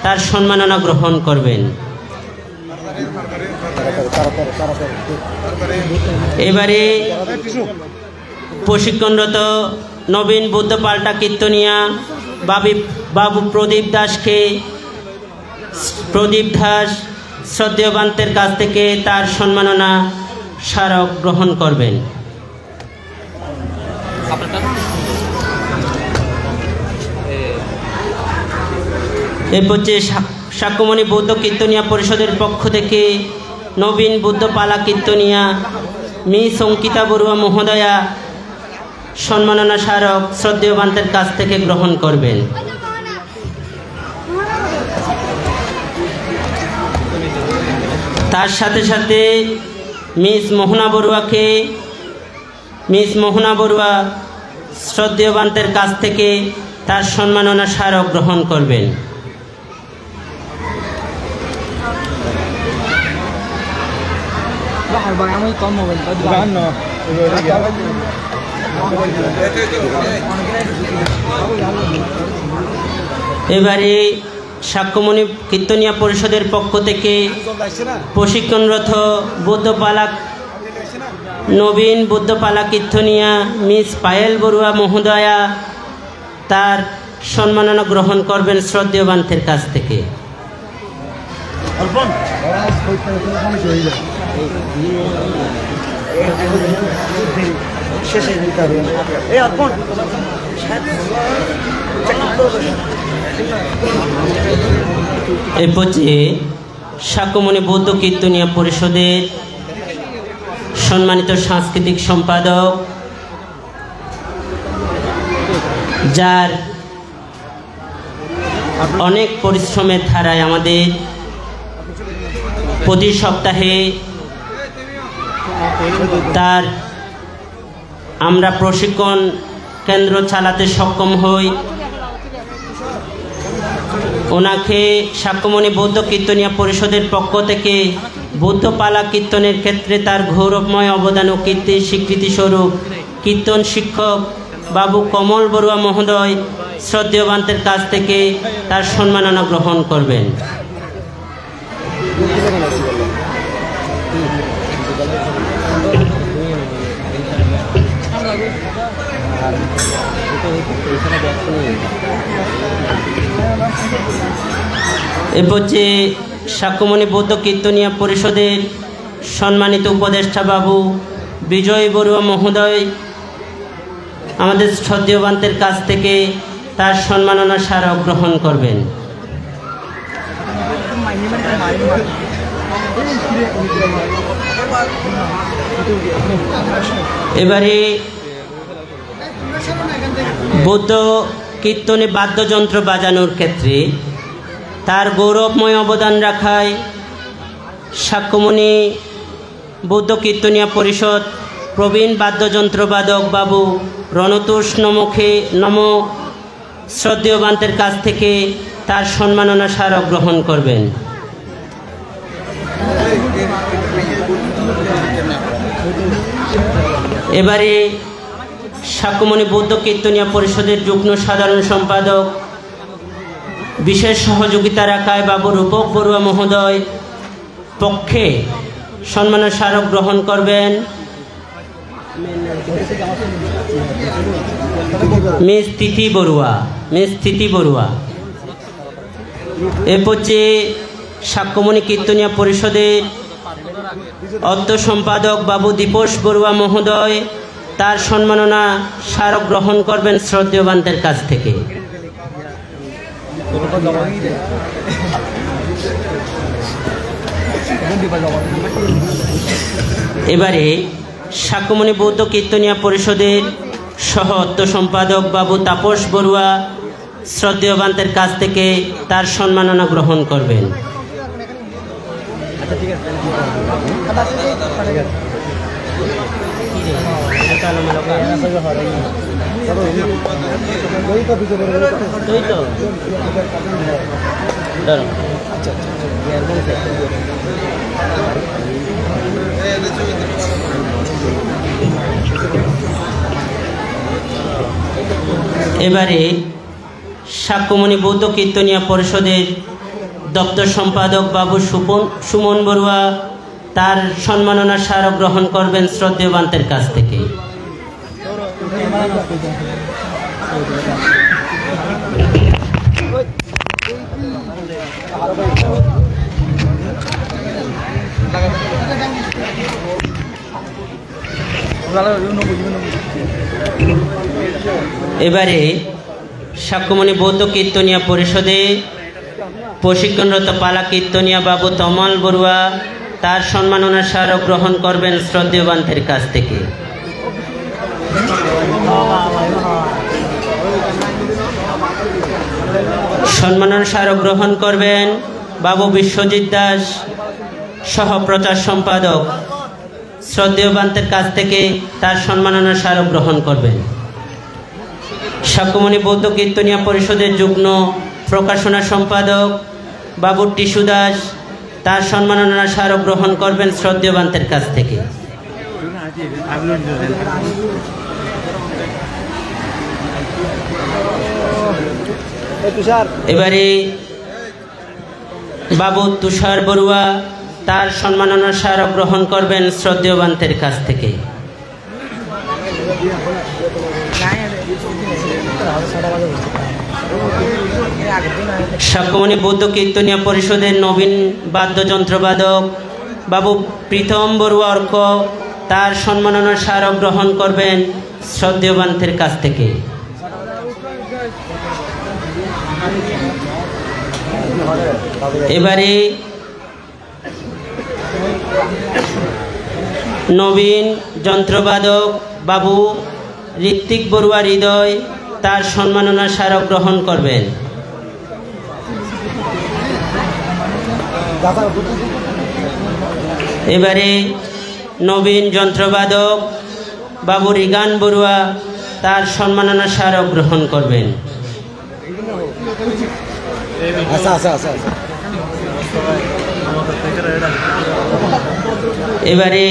তার সম্মাননা গ্রহণ করবেন। এবারে প্রশিক্ষণরত নবীন বৌদ্ধ পাল্টা কীর্তনিয়া বাবু প্রদীপ দাস শ্রদ্ধেয় বান্তের কাছ থেকে তার সম্মাননা স্মারক গ্রহণ করবেন। এরপর যে সাক্ষ্যমণি বৌদ্ধ কীর্তনিয়া পরিষদের পক্ষ থেকে নবীন বৌদ্ধ পালা কীর্তনিয়া মিস অঙ্কিতা বড়ুয়া মহোদয়া সম্মাননা স্মারক শ্রদ্ধেয় বান্তের কাছ থেকে গ্রহণ করবেন। তার সাথে সাথে মিস মোহনা বড়ুয়া শ্রদ্ধেয় বান্তের কাছ থেকে তার সম্মাননা স্মারক গ্রহণ করবেন। এবারে সাক্ষ্যমণি কীর্তনিয়া পরিষদের পক্ষ থেকে প্রশিক্ষণরত নবীন বৌদ্ধপালা কীর্তনিয়া মিস পায়েল বড়ুয়া মহোদয়া তার সম্মাননা গ্রহণ করবেন শ্রদ্ধেয় বান্তের কাছ থেকে। এরপর যে সাক্ষ্যমণি বৌদ্ধ কীর্তনিয়া পরিষদের সম্মানিত সাংস্কৃতিক সম্পাদক যার অনেক পরিশ্রমের ধারায় আমাদের প্রতি সপ্তাহে তার আমরা প্রশিক্ষণ কেন্দ্র চালাতে সক্ষম হই। ওনাকে সাক্ষ্যমণি বৌদ্ধ কীর্তনিয়া পরিষদের পক্ষ থেকে বৌদ্ধপালা কীর্তনের ক্ষেত্রে তার গৌরবময় অবদান ও কীর্তির স্বীকৃতিস্বরূপ কীর্তন শিক্ষক বাবু কমল বড়ুয়া মহোদয় শ্রদ্ধেয় বান্তের কাছ থেকে তার সম্মাননা গ্রহণ করবেন। এ পর্যায়ে সাক্ষ্যমণি বৌদ্ধ কীর্তনিয়া পরিষদের সম্মানিত উপদেষ্টা বাবু বিজয় বড়ুয়া মহোদয় আমাদের শ্রদ্ধেয়বান্তের কাছ থেকে তার সম্মাননা স্মারক গ্রহণ করবেন। এবারে বৌদ্ধ কীর্তনে বাদ্যযন্ত্র বাজানোর ক্ষেত্রে তার গৌরবময় অবদান রাখায় সাক্ষ্যমণি বৌদ্ধ কীর্তনিয়া পরিষদ প্রবীণ বাদ্যযন্ত্রবাদক বাবু রণতোষ নম শ্রদ্ধেয়বান্তের কাছ থেকে তার সম্মাননা স্মারক গ্রহণ করবেন। এবারে সাক্ষ্যমণি বৌদ্ধ কীর্তনিয়া পরিষদের যুগ্ম সাধারণ সম্পাদক বিশেষ সহযোগিতা রাখায় বাবু রূপক বড়ুয়া মহোদয় পক্ষে সম্মাননা স্মারক গ্রহণ করবেন মিস তিথি বড়ুয়া। এ পর্যায়ে সাক্ষ্যমণি কীর্তনিয়া পরিষদের অর্থ সম্পাদক বাবু দীপশ বড়ুয়া মহোদয় তার সম্মাননা স্মারক গ্রহণ করবেন শ্রদ্ধেয়বান্তের কাছ থেকে। এবারে সাক্ষ্যমণি বৌদ্ধ কীর্তনিয়া পরিষদের সহ অর্থ সম্পাদক বাবু তাপস বড়ুয়া শ্রদ্ধেয়বান্তের কাছ থেকে তার সম্মাননা গ্রহণ করবেন। এবারে সাক্ষ্যমণি বৌদ্ধ কীর্তনিয়া পরিষদের দপ্তর সম্পাদক বাবু সুমন বড়ুয়া তার সম্মাননা স্মারক গ্রহণ করবেন শ্রদ্ধেয়বান্তের কাছ থেকে। এবারে সাক্ষ্যমণি বৌদ্ধ কীর্তনিয়া পরিষদে প্রশিক্ষণরত পালা কীর্তনিয়া বাবু তমল বড়ুয়া তার সম্মাননা স্মারক গ্রহণ করবেন শ্রদ্ধেয়বান্তের কাছ থেকে। সম্মাননা স্মারক গ্রহণ করবেন বাবু বিশ্বজিৎ দাস সহ প্রচার সম্পাদক শ্রদ্ধেয়বান্তের কাছ থেকে তার সম্মাননা স্মারক গ্রহণ করবেন। সাক্ষ্যমণি বৌদ্ধ কীর্তনিয়া পরিষদের যুগ্ম প্রকাশনা সম্পাদক বাবু টিসু দাস তার সম্মাননা স্মারক গ্রহণ করবেন শ্রদ্ধেয়বান্তের কাছ থেকে। এবারে বাবু তুষার বড়ুয়া তার সম্মাননা স্মারক গ্রহণ করবেন শ্রদ্ধেয়বান্তের কাছ থেকে। সাক্ষ্যমণি বৌদ্ধ কীর্তনিয়া পরিষদের নবীন বাদ্যযন্ত্রবাদক বাবু প্রীতম বড়ুয়া অর্ক তার সম্মাননা স্মারক গ্রহণ করবেন শ্রদ্ধেয়বান্তের কাছ থেকে। এবারে নবীন যন্ত্রবাদক বাবু ঋত্বিক বড়ুয়া হৃদয় তার সম্মাননা স্মারক গ্রহণ করবেন। এবারে নবীন যন্ত্রবাদক বাবু রিগান বড়ুয়া তার সম্মাননা স্মারক গ্রহণ করবেন। এবারে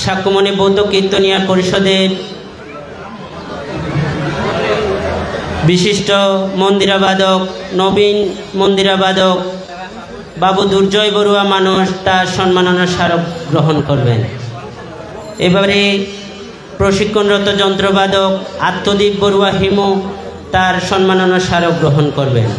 সাক্ষ্যমণি বৌদ্ধ কীর্তনিয়া পরিষদের বিশিষ্ট মন্দিরাবাদক নবীন মন্দিরাবাদক বাবু দুর্জয় বড়ুয়া মানুষ তার সম্মাননা স্মারক গ্রহণ করবেন। এবারে প্রশিক্ষণরত যন্ত্রবাদক আত্মদীপ বড়ুয়া হিমু তার সম্মাননা স্মারক গ্রহণ করবেন।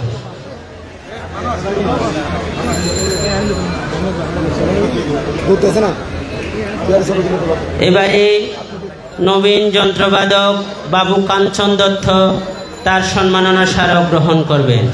এবারে নবীন যন্ত্রবাদক বাবু কাঞ্চন দত্ত তার সম্মাননা স্মারক গ্রহণ করবেন।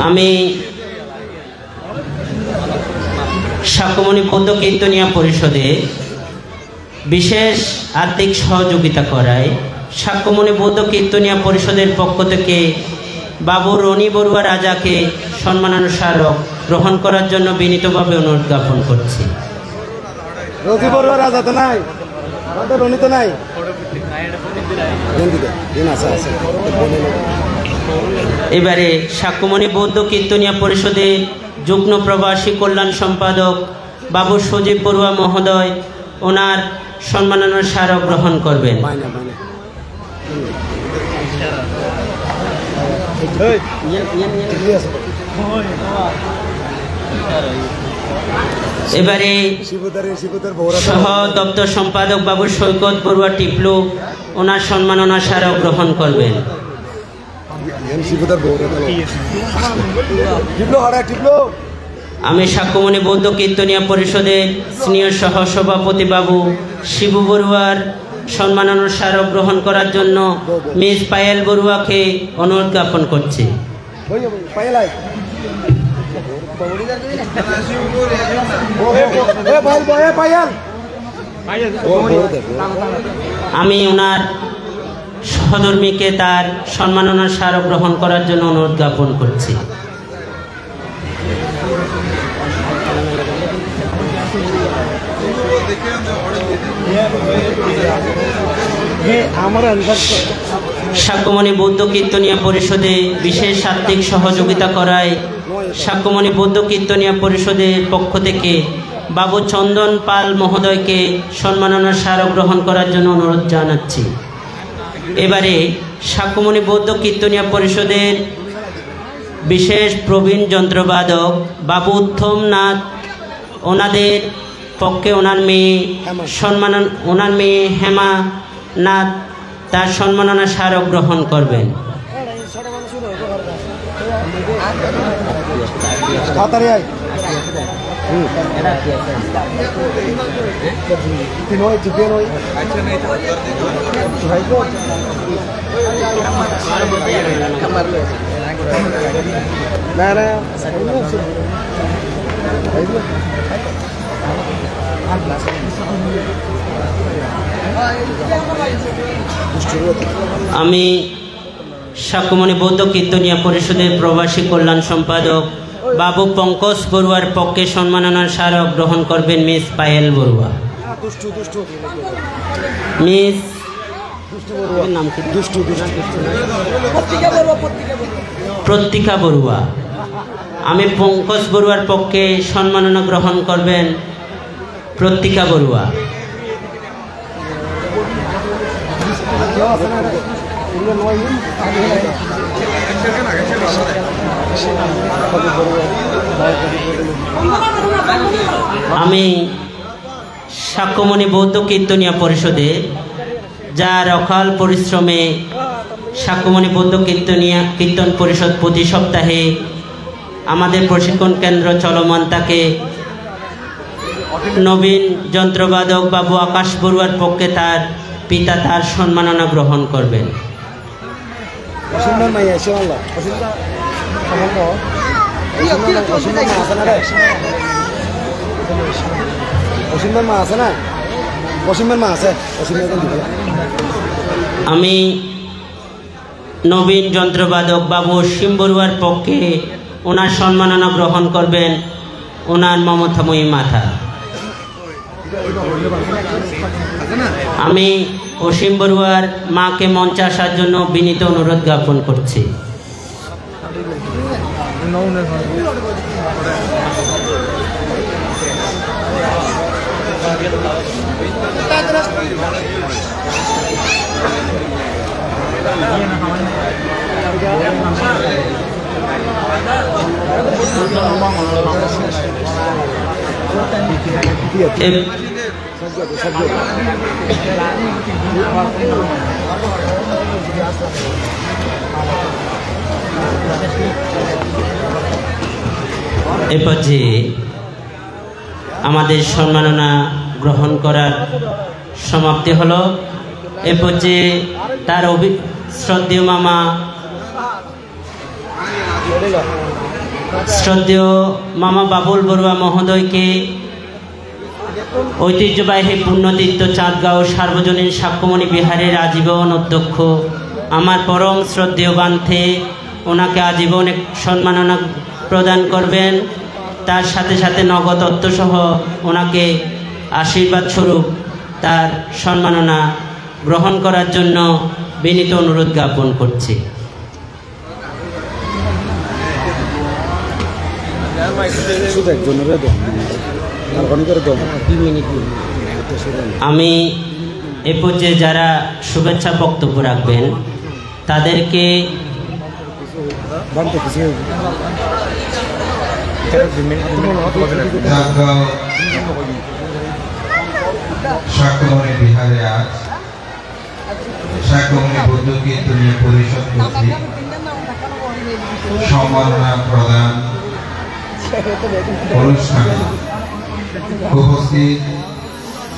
আমি শাক্যমণি বৌদ্ধ কীর্তনিয়া পরিষদে বিশেষ আর্থিক সহযোগিতা করায় শাক্যমণি বৌদ্ধ কীর্তনিয়া পরিষদের পক্ষ থেকে বাবু রনি বড়ুয়া রাজাকে সম্মাননা স্মারক গ্রহণ করার জন্য বিনীতভাবে অনুরোধ জ্ঞাপন করছি। রনি বড়ুয়া রাজা তো নাই, আমাদের রনি তো নাই। এবারে শাক্যমণি বৌদ্ধ কীর্তনিয়া পরিষদের যুগ্ম প্রবাসী কল্যাণ সম্পাদক বাবু সজীব বড়ুয়া মহোদয় ওনার সম্মাননা স্মারক গ্রহণ করবেন। এবারে সহ দপ্তর সম্পাদক বাবু সৈকত বড়ুয়া টিপলু ওনার সম্মাননা স্মারক গ্রহণ করবেন। আমি শাক্যমণি বৌদ্ধ কীর্তনিয়া পরিষদের সিনিয়র সহ সভাপতি বাবু শিবু বড়ুয়ার সম্মাননা স্মারক গ্রহণ করার জন্য মিস পায়েল বড়ুয়াকে অনুরোধ জ্ঞাপন করছি। আমি ওনার সহধর্মীকে তার সম্মাননা স্মারক গ্রহণ করার জন্য অনুরোধ জ্ঞাপন করছি। শাক্যমণি বৌদ্ধ কীর্তনিয়া পরিষদে বিশেষ আর্থিক সহযোগিতা করায় শাক্যমণি বৌদ্ধ কীর্তনিয়া পরিষদের পক্ষ থেকে বাবু চন্দন পাল মহোদয়কে সম্মাননা স্মারক গ্রহণ করার জন্য অনুরোধ জানাচ্ছি। এবারে শাক্যমণি বৌদ্ধ কীর্তনিয়া পরিষদের বিশেষ প্রবীণ যন্ত্রবাদক বাবু উত্তম নাথ ওনাদের পক্ষে ওনার মেয়ে হেমা নাথ তার সম্মাননা স্মারক গ্রহণ করবেন। আমি শাক্যমণি বৌদ্ধ কীর্তনিয়া পরিষদের প্রবাসী কল্যাণ সম্পাদক বাবু পঙ্কজ বড়ুয়ার পক্ষে সম্মাননা স্মারক গ্রহণ করবেন মিস পায়েল বড়ুয়া। মিস প্রতীকা বড়ুয়া। আমি পঙ্কজ বড়ুয়ার পক্ষে সম্মাননা গ্রহণ করবেন প্রতীকা বড়ুয়া। আমি শাক্যমণি বৌদ্ধ কীর্তনিয়া পরিষদে যার অকাল পরিশ্রমে শাক্যমণি বৌদ্ধ কীর্তন পরিষদ প্রতি সপ্তাহে আমাদের প্রশিক্ষণ কেন্দ্র চলমান তাকে নবীন যন্ত্রবাদক বাবু আকাশ বড়ুয়ার পক্ষে তার পিতা তার সম্মাননা গ্রহণ করবেন। আমি নবীন যন্ত্রবাদক বাবু অসীম বড়ুয়ার পক্ষে ওনার সম্মাননা গ্রহণ করবেন ওনার মমতাময়ী মাতা। আমি অসীম বড়ুয়ার মাকে মঞ্চে আসার জন্য বিনীত অনুরোধ জ্ঞাপন করছি। এ পর্যায়ে আমাদের সম্মাননা গ্রহণ করার সমাপ্তি হলো। এ পর্যায়ে তার শ্রদ্ধেয় মামা বাবুল বড়ুয়া মহোদয়কে ঐতিহ্যবাহী পুণ্যতীর্থ চাঁদগাঁও সার্বজনীন সাক্ষ্যমণি বিহারের আজীবন অধ্যক্ষ আমার পরম শ্রদ্ধেয় বান্থে ওনাকে আজীবন সম্মাননা প্রদান করবেন। তার সাথে সাথে নগদ অর্থসহ ওনাকে আশীর্বাদ স্বরূপ তার সম্মাননা গ্রহণ করার জন্য বিনীত অনুরোধ জ্ঞাপন করছি। আমি এ পর্যায়ে যারা শুভেচ্ছা বক্তব্য রাখবেন তাদেরকে সাক্ষ্যমণি বিহারে আজ সাক্ষ্যমণি বৌদ্ধ কীর্তনীয় পরিষদ কর্তৃক সম্মাননা প্রদান অনুষ্ঠানে উপস্থিত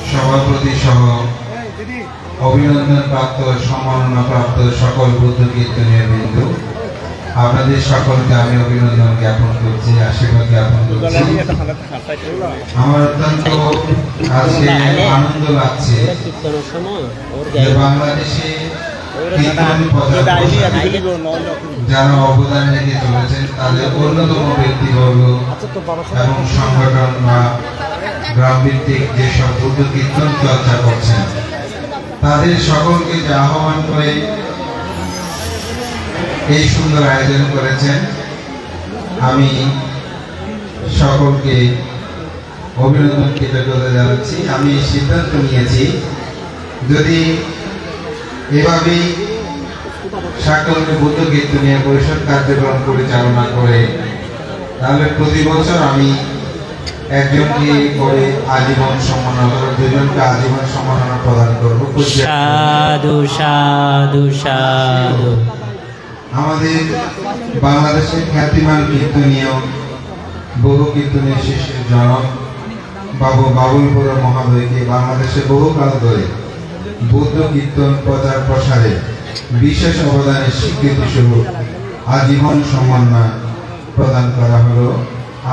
সভাপতি সহ অভিনন্দন প্রাপ্ত সম্মাননা প্রাপ্ত সকল বৌদ্ধ কীর্তনীয় বিন্দু, আপনাদের সকলকে আমি অভিনন্দন জ্ঞাপন করছি, আশীর্বাদ জ্ঞাপন করছি। আমার অত্যন্ত আজকে আনন্দ লাগছে যে বাংলাদেশে কীর্তন যারা অবদান রেখে চলেছেন তাদের অন্যতম ব্যক্তিবর্গ এবং সংগঠন বা গ্রাম ভিত্তিক যেসব বৌদ্ধ কীর্তন চর্চা করছেন তাদের সকলকে যে আহ্বান করে এই সুন্দর আয়োজন করেছেন, আমি সকলকে অভিনন্দন কৃতজ্ঞতা জানাচ্ছি। আমি সিদ্ধান্ত নিয়েছি যদি এভাবেই সাক্ষ্যমণি বৌদ্ধ কীর্তনীয় পরিষদ কার্যক্রম পরিচালনা করে তাহলে প্রতি বছর আমি একজনকে করে আজীবন সম্মাননা, দুজনকে আজীবন সম্মাননা প্রদান করব। সাধু সাধু সাধু। আমাদের বাংলাদেশের খ্যাতিমান কীর্তনীয় বহু কীর্তনীয় শিষ্যের জনক বাবুল বড়ুয়া মহোদয়কে বাংলাদেশে বহুকাল ধরে বৌদ্ধ কীর্তন প্রচার প্রসারে বিশেষ অবদানের স্বীকৃতি স্বরূপ আজীবন সম্মাননা প্রদান করা হলো।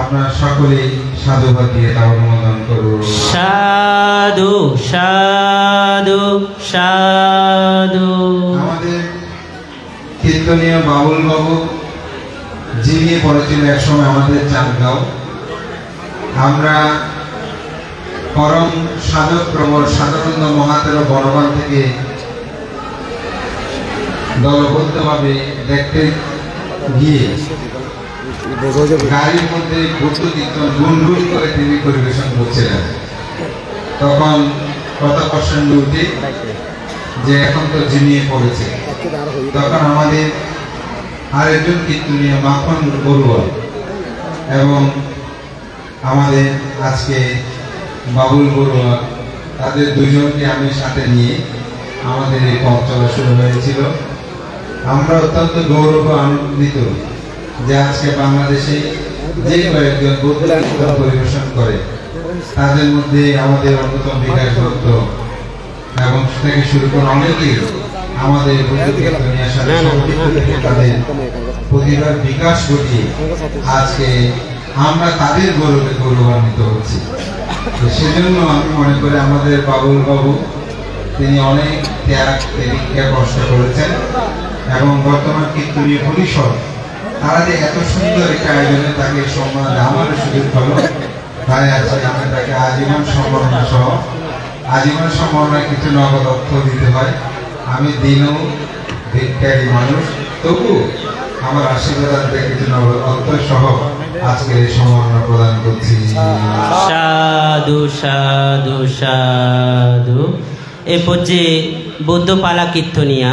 আপনারা সকলেই সাধুবাদ দিয়ে তা অনুমোদন করুন। সাধু সাধু সাধু। আমাদের কীর্তনীয় বাবুল বাবু যিনি পড়েছিল একসময় আমাদের চাঁদগাঁও, আমরা পরম সাধক প্রবর সাধারণ মহাতের বনবান থেকে দলবদ্ধভাবে দেখতে গিয়ে গাড়ির মধ্যে বৌদ্ধ কীর্তন গুনগুন করে তিনি পরিবেশন করছিলেন। তখন কথা প্রসঙ্গ উঠে যে এখন তো ঝিমিয়ে পড়েছে, তখন আমাদের আরেকজন কীর্তনীয় মাখন বড়ুয়া এবং আমাদের আজকে বাবুল বড়ুয়া, তাদের দুজনকে আমি সাথে নিয়ে আমাদের এই পথ চলা শুরু হয়েছিল। আমরা অত্যন্ত গৌরব আনন্দিত যে আজকে বাংলাদেশে যে কয়েকজন বৌদ্ধ কীর্তন পরিবেশন করে তাদের মধ্যে আমাদের অন্যতম বিকাশ দত্ত এবং থেকে শুরু করে অনেকেই আমাদের বৌদ্ধ কীর্তনীয় সাথে সম্পৃক্ত থেকে তাদের প্রতিভার বিকাশ ঘটিয়ে আজকে আমরা তাদের গৌরবে গৌরবান্বিত হচ্ছি। তো সেজন্য আমি মনে করি আমাদের বাবুল বাবু তিনি অনেক ত্যাগ তেরিকা কষ্ট করেছেন এবং বর্তমান কীর্তনীয় পরিষদ তারা যে এত সুন্দর একটা আয়োজনে তাকে সম্মান আমারও সুযোগ হলো, তাই আছে আমি তাকে আজীবন সম্মাননা সহ আজীবন সম্মাননা কিছু নগদ অর্থ দিতে হয়। আমি দিনও ভিক্ষারী মানুষ, তবু আমার আশীর্বাদ কিছু নগদ অর্থ সহ আজকে এই সম্মাননা প্রদান করছি। সাধু সাধু সাধু। এ পর্যায়ে বুদ্ধপালা কীর্তনিয়া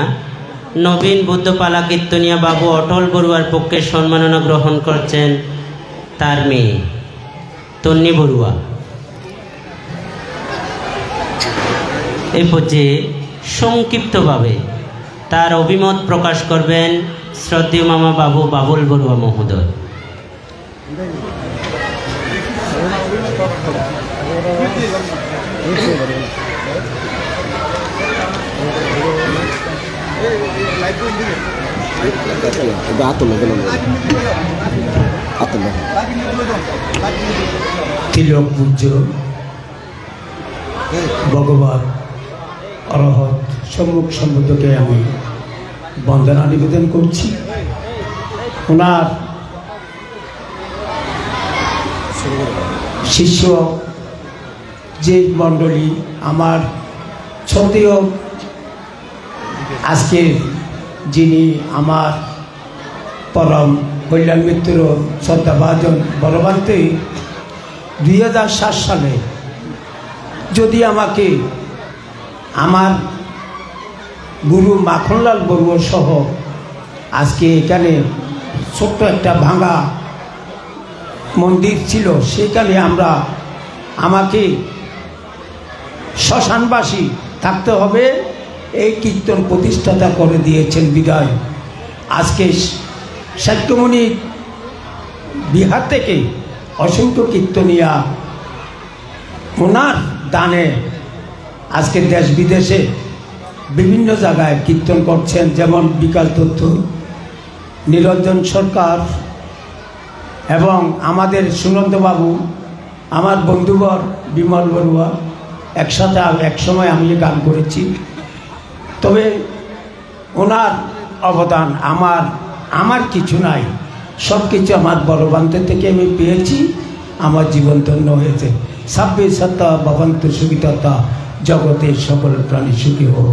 নবীন বুদ্ধপালা কীর্তনিয়া বাবু অটল বড়ুয়ার পক্ষে সম্মাননা গ্রহণ করছেন তার মেয়ে তন্নি বড়ুয়া। এই পর্যায়ে সংক্ষিপ্তভাবে তার অভিমত প্রকাশ করবেন শ্রদ্ধেয় মামা বাবু বাবুল বড়ুয়া মহোদয়। তিলক পূজ্য ভগবান অরহত সম্মুখ সম্বুদ্ধকে আমি বন্দনা নিবেদন করছি। ওনার শিষ্য যে মণ্ডলী আমার সত্ত্বেও আজকে যিনি আমার পরম কল্যাণ মিত্র শ্রদ্ধাভাজন বড়বান্তে 2007 সালে যদি আমাকে আমার গুরু মাখনলাল বড়ুয়া সহ আজকে এখানে ছোট্ট একটা ভাঙা মন্দির ছিল, সেখানে আমাকে শ্মশানবাসী থাকতে হবে এই কীর্তন প্রতিষ্ঠাতা করে দিয়েছেন বিদায় আজকে সাক্ষ্যমণি বিহার থেকে অসংখ্য কীর্তনিয়া ওনার দানে আজকে দেশ বিদেশে বিভিন্ন জায়গায় কীর্তন করছেন, যেমন বিকাশ দত্ত, নিরঞ্জন সরকার এবং আমাদের সুনন্দবাবু, আমার বন্ধুবর বিমল বড়ুয়া, একসাথে একসময় আমি গান করেছি। তবে ওনার অবদান আমার কিছু নাই, সব কিছু আমার বড়বান্তে থেকে আমি পেয়েছি, আমার জীবন ধন্য হয়েছে। সাব্বে সত্তা ভবন্তু সুখিতা, জগতের সকল প্রাণী সুখী হোক।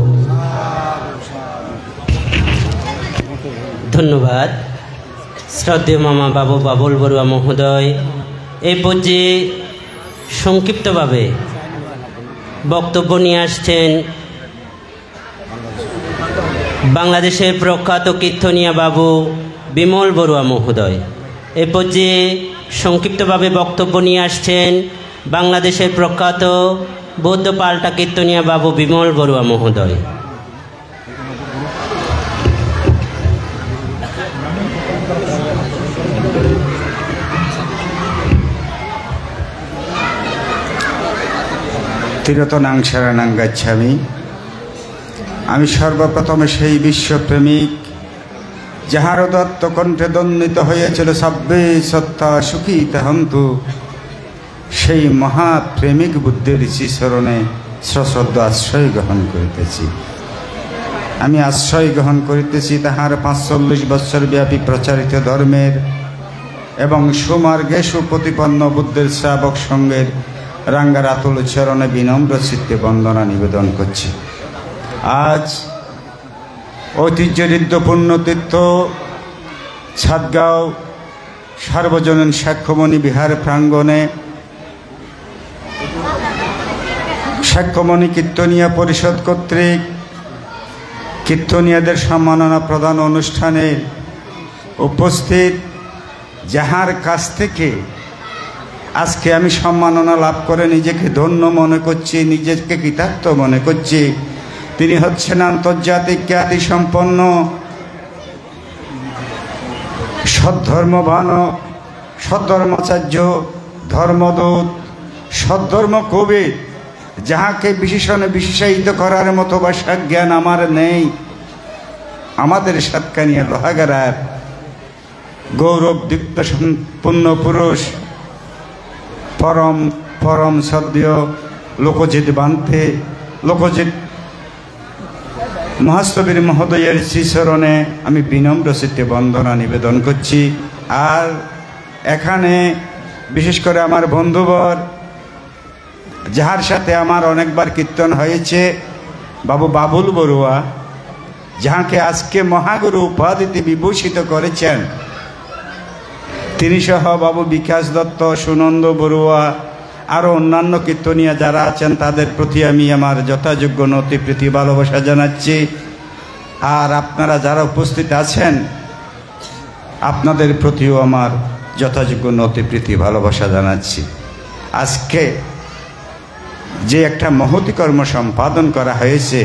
ধন্যবাদ শ্রদ্ধেয় মামা বাবু বাবুল বড়ুয়া মহোদয়। এই পর্যায়ে সংক্ষিপ্তভাবে বক্তব্য নিয়ে আসছেন বাংলাদেশের প্রখ্যাত কীর্তনিয়া বাবু বিমল বড়ুয়া মহোদয়। এই পর্যায়ে সংক্ষিপ্তভাবে বক্তব্য নিয়ে আসছেন বাংলাদেশের প্রখ্যাত বৌদ্ধ পাল্টা কীর্তনিয়া বাবু বিমল বড়ুয়া মহোদয়। তিরতনাং শরণাং গচ্ছামি। আমি সর্বপ্রথমে সেই বিশ্বপ্রেমিক যাহার দত্ত কণ্ঠে দণ্ডিত হয়েছিল সাব্বে সত্তা সুখিতা হন্তু, সেই মহাপ্রেমিক বুদ্ধের শ্রীচরণে সশ্রদ্ধ আশ্রয় গ্রহণ করিতেছি। আমি আশ্রয় গ্রহণ করিতেছি তাহার ৪৫ বৎসর ব্যাপী প্রচারিত ধর্মের এবং সুমার্গে সুপ্রতিপন্ন বুদ্ধের শ্রাবক সঙ্গের রাঙ্গারাতুল চরণে বিনম্র চিত্তে বন্দনা নিবেদন করছি। আজ ঐতিহ্যঋদ্ধ পুণ্যতীর্থ ছাদগাঁও সার্বজনীন সাক্ষ্যমণি বিহার প্রাঙ্গণে সাক্ষ্যমণি কীর্তনিয়া পরিষদ কর্তৃক কীর্তনিয়াদের সম্মাননা প্রদান অনুষ্ঠানে উপস্থিত, যাহার কাছ থেকে আজকে আমি সম্মাননা লাভ করে নিজেকে ধন্য মনে করছি, নিজেকে কৃতার্থ মনে করছি, তিনি হচ্ছেন আন্তর্জাতিক খ্যাতি সম্পন্ন সদ্ধর্মবান, সদ্ধর্মাচার্য, ধর্মদূত, সদ্ধর্ম কবি, যাহাকে বিশেষণে বিশেষায়িত করার মতো ভাষা জ্ঞান আমার নেই। আমাদের সাতকানিয়া লোহাগাড়ার গৌরব দীপ্ত সম্পূর্ণ পুরুষ, পরম পরম সদ্য লোকজিৎ বান্তে, লোকজিৎ মহাস্তবীর মহোদয়ের শ্রীচরণে আমি বিনম্র চিত্তে বন্দনা নিবেদন করছি। আর এখানে বিশেষ করে আমার বন্ধুবর, যাহার সাথে আমার অনেকবার কীর্তন হয়েছে, বাবু বাবুল বড়ুয়া, যাহাকে আজকে মহাগুরু উপাধিতে বিভূষিত করেছেন, তিনি সহ বাবু বিকাশ দত্ত, সুনন্দ বড়ুয়া, আরও অন্যান্য কীর্তনিয়া যারা আছেন তাদের প্রতি আমি আমার যথাযোগ্য নতি প্রীতি ভালোবাসা জানাচ্ছি। আর আপনারা যারা উপস্থিত আছেন আপনাদের প্রতিও আমার যথাযোগ্য নতি প্রীতি ভালোবাসা জানাচ্ছি। আজকে যে একটা মহতি কর্ম সম্পাদন করা হয়েছে,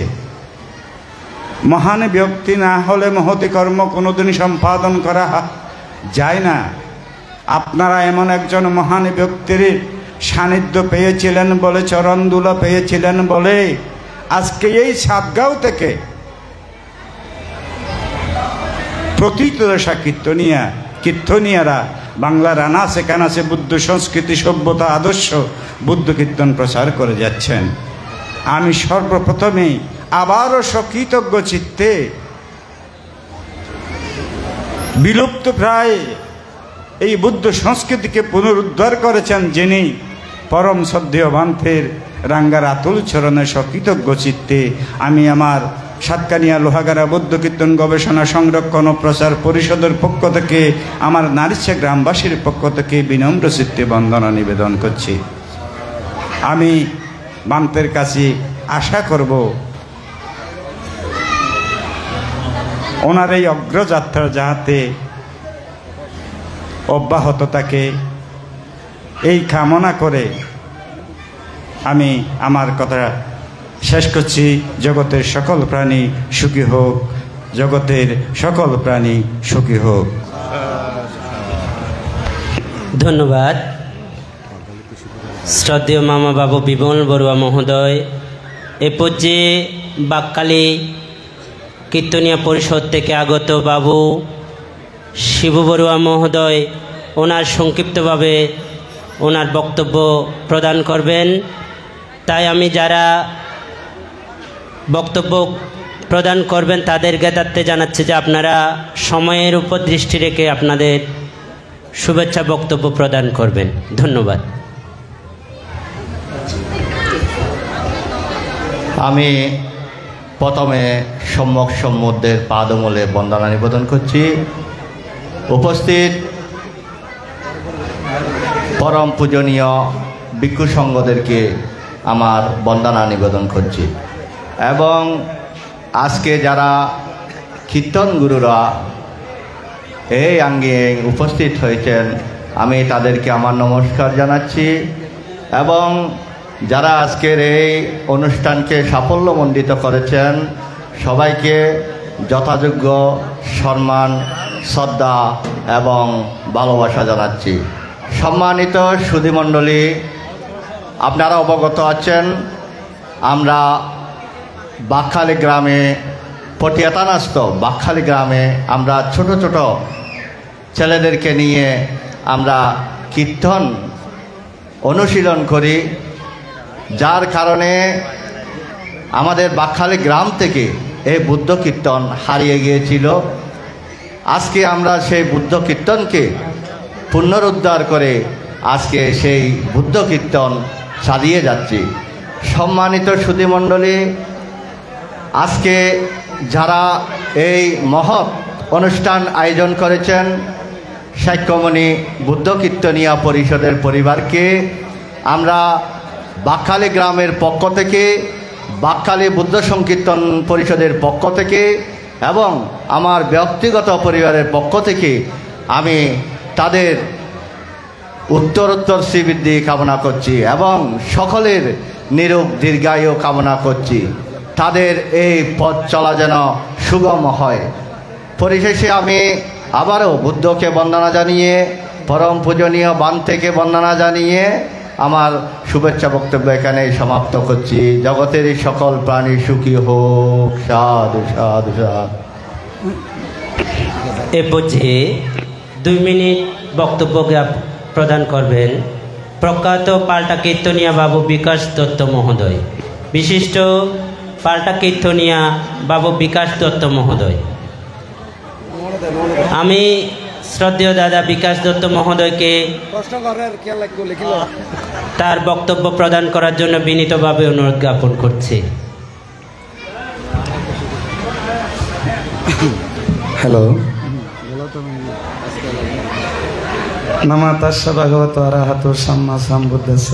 মহান ব্যক্তি না হলে মহতি কর্ম কোনোদিনই সম্পাদন করা যায় না। আপনারা এমন একজন মহান ব্যক্তির সান্নিধ্য পেয়েছিলেন বলে, চরণধুলা পেয়েছিলেন বলে আজকে এই সাতগাঁও থেকে প্রতিতদশা কীর্তনিয়ারা বাংলার আনাচে কানাচে বুদ্ধ সংস্কৃতি, সভ্যতা, আদর্শ, বুদ্ধ কীর্তন প্রচার করে যাচ্ছেন। আমি সর্বপ্রথমেই আবারও সকৃতজ্ঞ চিত্তে বিলুপ্ত প্রায় এই বুদ্ধ সংস্কৃতিকে পুনরুদ্ধার করেছেন যিনি পরম শ্রদ্ধেয় বান্থের রাঙ্গার আতুল চরণে সকৃতজ্ঞ চিত্তে আমি আমার সাতকানিয়া লোহাগাড়া বুদ্ধ কীর্তন গবেষণা সংরক্ষণ ও প্রচার পরিষদের পক্ষ থেকে, আমার নারিচা গ্রামবাসীর পক্ষ থেকে বিনম্র চিত্তে বন্দনা নিবেদন করছি। আমি বান্তের কাছে আশা করব ওনার এই অগ্রযাত্রা যাহাতে অব্যাহত থাকে এই কামনা করে আমি আমার কথা শেষ করছি। জগতের সকল প্রাণী সুখী হোক, জগতের সকল প্রাণী সুখী হোক। ধন্যবাদ। শ্রদ্ধেয় মামা বাবু বিমল বড়ুয়া মহোদয়, এ পর্যায়ে বাকখালী কীর্তনিয়া পরিষদ থেকে আগত বাবু শিবু বড়ুয়া মহোদয় ওনার সংক্ষিপ্তভাবে ওনার বক্তব্য প্রদান করবেন। তাই আমি যারা বক্তব্য প্রদান করবেন তাদের জ্ঞাতার্থে জানাচ্ছি যে আপনারা সময়ের উপর দৃষ্টি রেখে আপনাদের শুভেচ্ছা বক্তব্য প্রদান করবেন। ধন্যবাদ। আমি প্রথমে সম্যক সম্মুখদের পাদমূলে বন্দনা নিবেদন করছি। উপস্থিত পরম পূজনীয় ভিক্ষু সংঘদেরকে আমার বন্দনা নিবেদন করছি এবং আজকে যারা কীর্তন গুরুরা এই আঙ্গে উপস্থিত হয়েছেন আমি তাদেরকে আমার নমস্কার জানাচ্ছি এবং যারা আজকের এই অনুষ্ঠানকে সাফল্যমণ্ডিত করেছেন সবাইকে যথাযোগ্য সম্মান, শ্রদ্ধা এবং ভালোবাসা জানাচ্ছি। সম্মানিত সুধীমণ্ডলী, আপনারা অবগত আছেন আমরা বাকখালী গ্রামে, পটিয়াতানাস্থ বাকখালী গ্রামে আমরা ছোট ছোট ছেলেদেরকে নিয়ে আমরা কীর্তন অনুশীলন করি, যার কারণে আমাদের বাকখালী গ্রাম থেকে এই বুদ্ধ কীর্তন হারিয়ে গিয়েছিল। আজকে আমরা সেই বুদ্ধ কীর্তনকে পুনরুদ্ধার করে আজকে সেই বুদ্ধ কীর্তন চালিয়ে যাচ্ছি। সম্মানিত সুধীমণ্ডলী, আজকে যারা এই মহৎ অনুষ্ঠান আয়োজন করেছেন সাক্ষ্যমণি বুদ্ধ কীর্তনিয়া পরিষদের পরিবারকে আমরা বাকখালী গ্রামের পক্ষ থেকে, বাকখালী বুদ্ধ সংকীর্তন পরিষদের পক্ষ থেকে এবং আমার ব্যক্তিগত পরিবারের পক্ষ থেকে আমি তাদের উত্তরোত্তর শ্রীবৃদ্ধি কামনা করছি এবং সকলের নিরোগ দীর্ঘায়ু কামনা করছি। তাদের এই পথ চলা যেন সুগম হয়। পরিশেষে আমি আবারও বুদ্ধকে বন্দনা জানিয়ে, পরম পূজনীয় বান থেকে বন্দনা জানিয়ে আমার শুভেচ্ছা বক্তব্য এখানেই সমাপ্ত করছি। জগতের সকল প্রাণী সুখী হোক। সাধু সাধু সাধু। এ পর্যায়ে 2 মিনিট বক্তব্য প্রদান করবেন প্রখ্যাত পাল্টা কীর্তনিয়া বাবু বিকাশ দত্ত মহোদয়। বিশিষ্ট পাল্টা কীর্তনিয়া বাবু বিকাশ দত্ত মহোদয়। আমি শ্রদ্ধেয় দাদা বিকাশ দত্ত মহোদয়কে তার বক্তব্য প্রদান করার জন্য বিনীতভাবে অনুরোধ জ্ঞাপন করছি। হ্যালো, নমো তাস্সা ভগবতো আরহাতো সাম্মা সম্বুদ্ধস্য।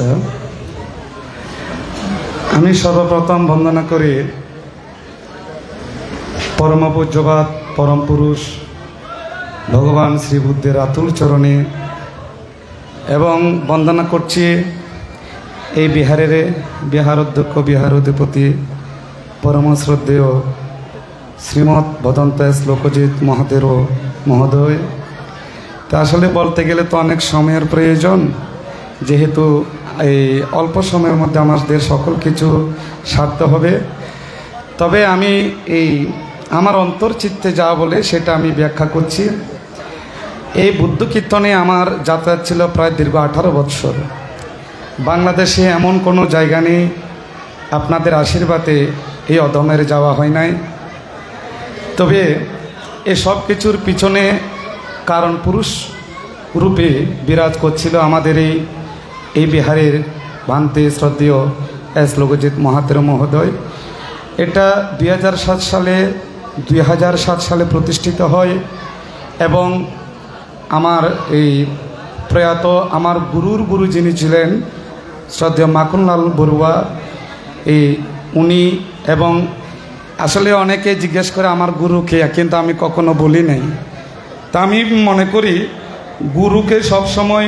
আমি সর্বপ্রথম বন্দনা করি পরম পূজ্যপাদ পরম পুরুষ ভগবান শ্রী বুদ্ধের আতুল চরণে, এবং বন্দনা করছি এই বিহারের বিহার অধ্যক্ষ বিহার অধিপতি পরম শ্রদ্ধেয় শ্রীমৎ ভদন্ত লোকজিৎ মহোদয়। তা আসলে বলতে গেলে তো অনেক সময়ের প্রয়োজন, যেহেতু এই অল্প সময়ের মধ্যে আমাদের সকল কিছু সারতে হবে। তবে আমি এই আমার অন্তর্চিত্তে যা বলে সেটা আমি ব্যাখ্যা করছি। এই বুদ্ধ কীর্তনে আমার যাতায়াত ছিল প্রায় দীর্ঘ 18 বৎসর। বাংলাদেশে এমন কোনো জায়গা নেই আপনাদের আশীর্বাদে এই অধমের যাওয়া হয় নাই। তবে এসব কিছুর পিছনে কারণ পুরুষ রূপে বিরাজ করছিল আমাদের এই বিহারের ভান্তে শ্রদ্ধেয় এস লোকজিৎ মহোদয়। এটা 2007 সালে প্রতিষ্ঠিত হয়, এবং আমার এই প্রয়াত আমার গুরুর গুরু যিনি ছিলেন শ্রদ্ধেয় মাখনলাল বড়ুয়া, উনি, এবং আসলে অনেকে জিজ্ঞেস করে আমার গুরু কে, কিন্তু আমি কখনো বলি নাই। তা আমি মনে করি গুরুকে সবসময়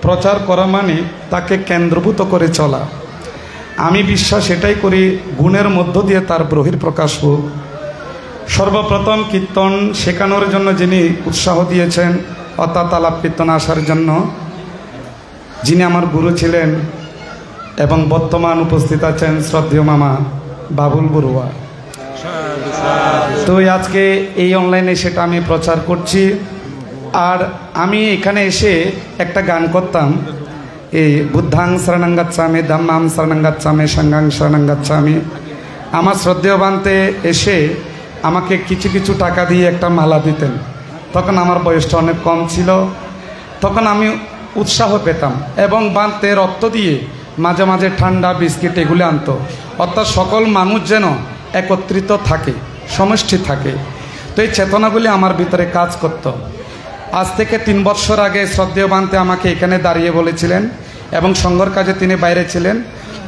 প্রচার করা মানে তাকে কেন্দ্রভূত করে চলা। আমি বিশ্বাস এটাই করি, গুণের মধ্য দিয়ে তার বহিঃপ্রকাশ হোক। সর্বপ্রথম কীর্তন শেখানোর জন্য যিনি উৎসাহ দিয়েছেন, অর্থাৎ আলাপ কীর্তন আসার জন্য যিনি আমার গুরু ছিলেন এবং বর্তমান উপস্থিত আছেন শ্রদ্ধেয় মামা বাবুল বড়ুয়া। তো আজকে এই অনলাইনে সেটা আমি প্রচার করছি। আর আমি এখানে এসে একটা গান করতাম, এই বুদ্ধাং শরণং গচ্ছামি, ধম্মাং শরণং গচ্ছামি, সংঘাং শরণং গচ্ছামি। আমার শ্রদ্ধেয় বান্তে এসে আমাকে কিছু কিছু টাকা দিয়ে একটা মালা দিতেন। তখন আমার বয়সটা অনেক কম ছিল, তখন আমি উৎসাহ পেতাম, এবং বান্তে রক্ত দিয়ে মাঝে মাঝে ঠান্ডা বিস্কিট এগুলি আনতো, অর্থাৎ সকল মানুষ যেন একত্রিত থাকে, সমষ্টি থাকে। তো এই চেতনাগুলি আমার ভিতরে কাজ করত। আজ থেকে 3 বছর আগে শ্রদ্ধেয় বান্তে আমাকে এখানে দাঁড়িয়ে বলেছিলেন, এবং সঙ্গর কাজে তিনি বাইরে ছিলেন।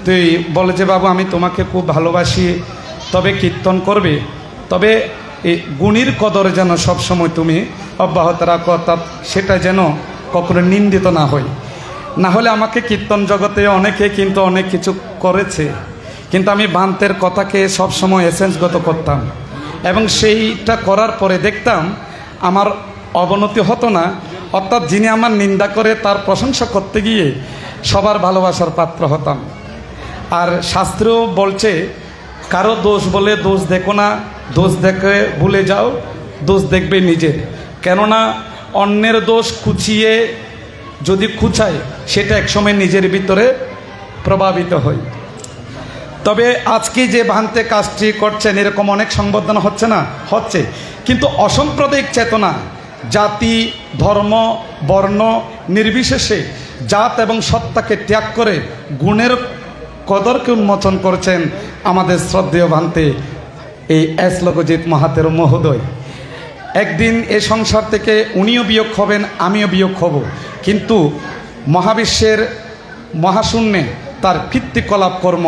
তো বলে যে বাবু, আমি তোমাকে খুব ভালোবাসি, তবে কীর্তন করবে, তবে এই গুণীর কদর যেন সবসময় তুমি অব্যাহত রাখো, অর্থাৎ সেটা যেন কখনো নিন্দিত না হয়। না হলে আমাকে কীর্তন জগতে অনেকে কিন্তু অনেক কিছু করেছে, কিন্তু আমি বান্তের কথাকে সবসময় এসেন্সগত করতাম, এবং সেইটা করার পরে দেখতাম আমার অবনতি হতো না। অর্থাৎ যিনি আমার নিন্দা করে তার প্রশংসা করতে গিয়ে সবার ভালোবাসার পাত্র হতাম। আর শাস্ত্রেও বলছে, কারো দোষ বলে দোষ দেখো না, দোষ দেখে ভুলে যাও, দোষ দেখবে নিজের। কেননা অন্যের দোষ খুঁচিয়ে যদি খুঁচায়, সেটা একসময় নিজের ভিতরে প্রভাবিত হয়। তবে আজকে যে ভান্তে কাজটি করছেন, এরকম অনেক সংবর্ধনা হচ্ছে না, হচ্ছে, কিন্তু অসাম্প্রদায়িক চেতনা, জাতি ধর্ম বর্ণ নির্বিশেষে জাত এবং সত্তাকে ত্যাগ করে গুণের কদরকে উন্মোচন করছেন আমাদের শ্রদ্ধেয় ভান্তে এই এস লোকজিৎ মহোদয়। একদিন এই সংসার থেকে উনিও বিয়োগ হবেন, আমিও বিয়োগ হব, কিন্তু মহাবিশ্বের মহাশূন্যে তার কীর্তিকলাপ কর্ম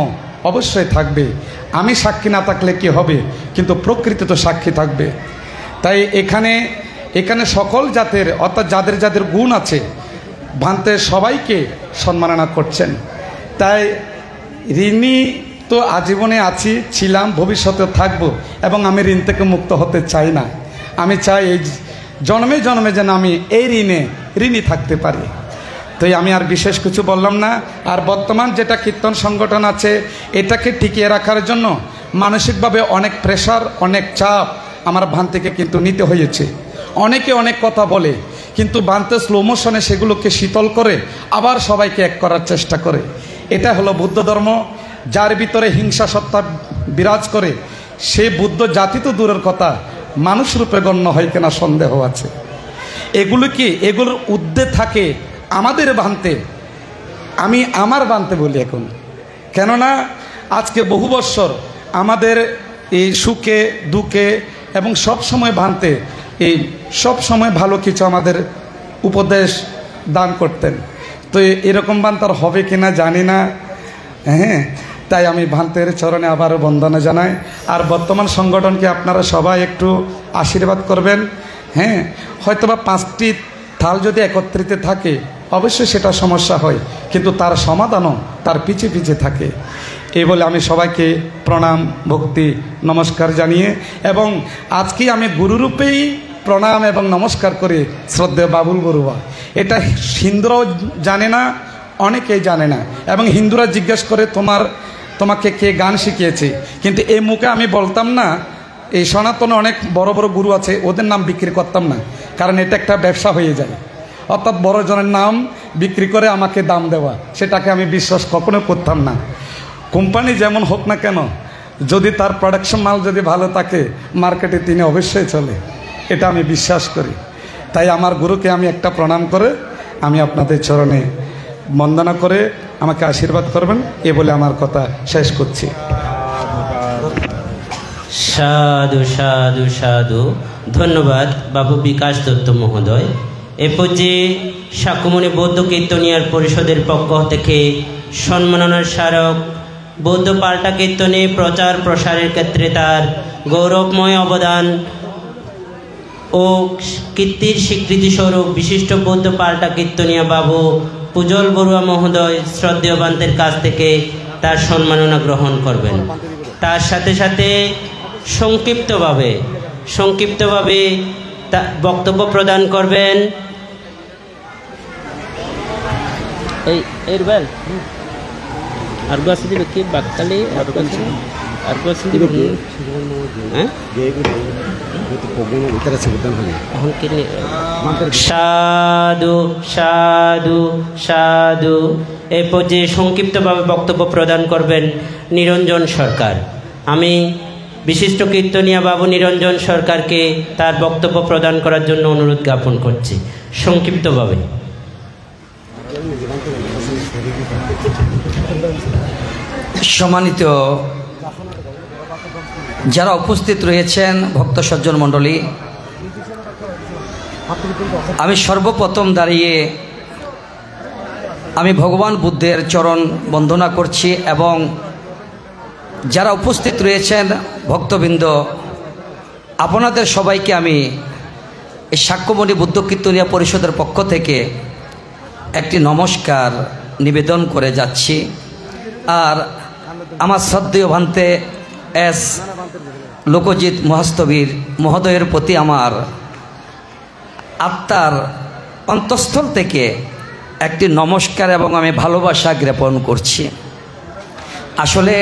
অবশ্যই থাকবে। আমি সাক্ষী না থাকলে কি হবে, কিন্তু প্রকৃতি তো সাক্ষী থাকবে। তাই এখানে সকল জাতের, অর্থাৎ যাদের যাদের গুণ আছে, ভান্তে সবাইকে সম্মাননা করছেন। তাই ঋণী তো আজীবনে আছি, ছিলাম, ভবিষ্যতেও থাকবো, এবং আমি ঋণ থেকে মুক্ত হতে চাই না। আমি চাই এই জন্মে জন্মে যেন আমি এই ঋণী থাকতে পারি। তো আমি আর বিশেষ কিছু বললাম না। আর বর্তমান যেটা কীর্তন সংগঠন আছে, এটাকে টিকিয়ে রাখার জন্য মানসিকভাবে অনেক প্রেশার, অনেক চাপ আমার ভান্তিকে কিন্তু নিতে হয়েছে। অনেকে অনেক কথা বলে, কিন্তু ভান্তে স্লো মোশনে সেগুলোকে শীতল করে আবার সবাইকে এক করার চেষ্টা করে। এটা হলো বুদ্ধ ধর্ম। যার ভিতরে হিংসা সত্তা বিরাজ করে, সে বুদ্ধ জাতি তো দূরের কথা, মানুষ রূপে গণ্য হয় কিনা সন্দেহ আছে। এগুলোর ঊর্ধ্বে থাকে আমাদের ভান্তে। আমি আমার ভান্তে বলি এখন, কেননা আজকে বহু বৎসর আমাদের এই সুখে দুঃখে এবং সব সময় ভান্তে এই সব সময় ভালো কিছু আমাদের উপদেশ দান করতেন। তো এরকম বান তার হবে কিনা জানি না, হ্যাঁ। তাই আমি ভান্তের চরণে আবারও বন্দনা জানাই। আর বর্তমান সংগঠনকে আপনারা সবাই একটু আশীর্বাদ করবেন, হ্যাঁ। হয়তোবা 5টি থাল যদি একত্রিত থাকে অবশ্যই সেটা সমস্যা হয়, কিন্তু তার সমাধানও তার পিছে পিছে থাকে। এই বলে আমি সবাইকে প্রণাম, ভক্তি, নমস্কার জানিয়ে, এবং আজকে আমি গুরুরূপেই প্রণাম এবং নমস্কার করে শ্রদ্ধেয় বাবুল বড়ুয়া। এটা হিন্দুরাও জানে না, অনেকেই জানে না, এবং হিন্দুরা জিজ্ঞেস করে তোমাকে কে গান শিখিয়েছে, কিন্তু এই মুখে আমি বলতাম না। এই সনাতনে অনেক বড় বড় গুরু আছে, ওদের নাম বিক্রি করতাম না, কারণ এটা একটা ব্যবসা হয়ে যায়। অর্থাৎ বড় জনের নাম বিক্রি করে আমাকে দাম দেওয়া, সেটাকে আমি বিশ্বাস কখনো করতাম না। কোম্পানি যেমন হোক না কেন, যদি তার প্রোডাকশন মাল যদি ভালো থাকে মার্কেটে তিনি অবশ্যই চলে, এটা আমি বিশ্বাস করি। তাই আমার গুরুকে আমি একটা প্রণাম করে আমি আপনাদের চরণে বন্দনা করে আমাকে আশীর্বাদ করবেন, এ বলে আমার কথা শেষ করছি। সাধু সাধু সাধু। ধন্যবাদ বাবু বিকাশ দত্ত মহোদয়। এ পর্যায়ে শাক্যমুনি বৌদ্ধ কীর্তনিয়ার পরিষদের পক্ষ থেকে সম্মাননার স্মারক বৌদ্ধ পাল্টা কীর্তনে প্রচার প্রসারের ক্ষেত্রে তার গৌরবময় অবদান ও কীর্তির স্বীকৃতিস্বরূপ বিশিষ্ট বৌদ্ধ পাল্টা কীর্তনিয়া বাবু পুজল বড়ুয়া মহোদয় শ্রদ্ধেয় বান্তের কাছ থেকে তার সম্মাননা গ্রহণ করবেন। তার সাথে সাথে সংক্ষিপ্তভাবে বক্তব্য প্রদান করবেন সাধু সাধু সাধু। এ পর্যায়ে সংক্ষিপ্তভাবে বক্তব্য প্রদান করবেন নিরঞ্জন সরকার। আমি বিশিষ্ট কীর্তনিয়া বাবু নিরঞ্জন সরকারকে তার বক্তব্য প্রদান করার জন্য অনুরোধ জ্ঞাপন করছি সংক্ষিপ্তভাবে। সম্মানিত যারা উপস্থিত রয়েছেন ভক্ত সজ্জন মণ্ডলী, আমি সর্বপ্রথম দাঁড়িয়ে আমি ভগবান বুদ্ধের চরণ বন্দনা করছি, এবং যারা উপস্থিত রয়েছেন ভক্তবৃন্দ, আপনাদের সবাইকে আমি এই শাক্যমুনি বুদ্ধ কীর্তনিয়া পরিষদের পক্ষ থেকে একটি নমস্কার নিবেদন করে যাচ্ছি। আর আমার শ্রদ্ধেয় ভান্তে এস লোকজিৎ মহাস্তবীর মহোদয়ের প্রতি আমার আত্মার অন্তঃস্থল থেকে একটি নমস্কার এবং আমি ভালোবাসা জ্ঞাপন করছি। আসলে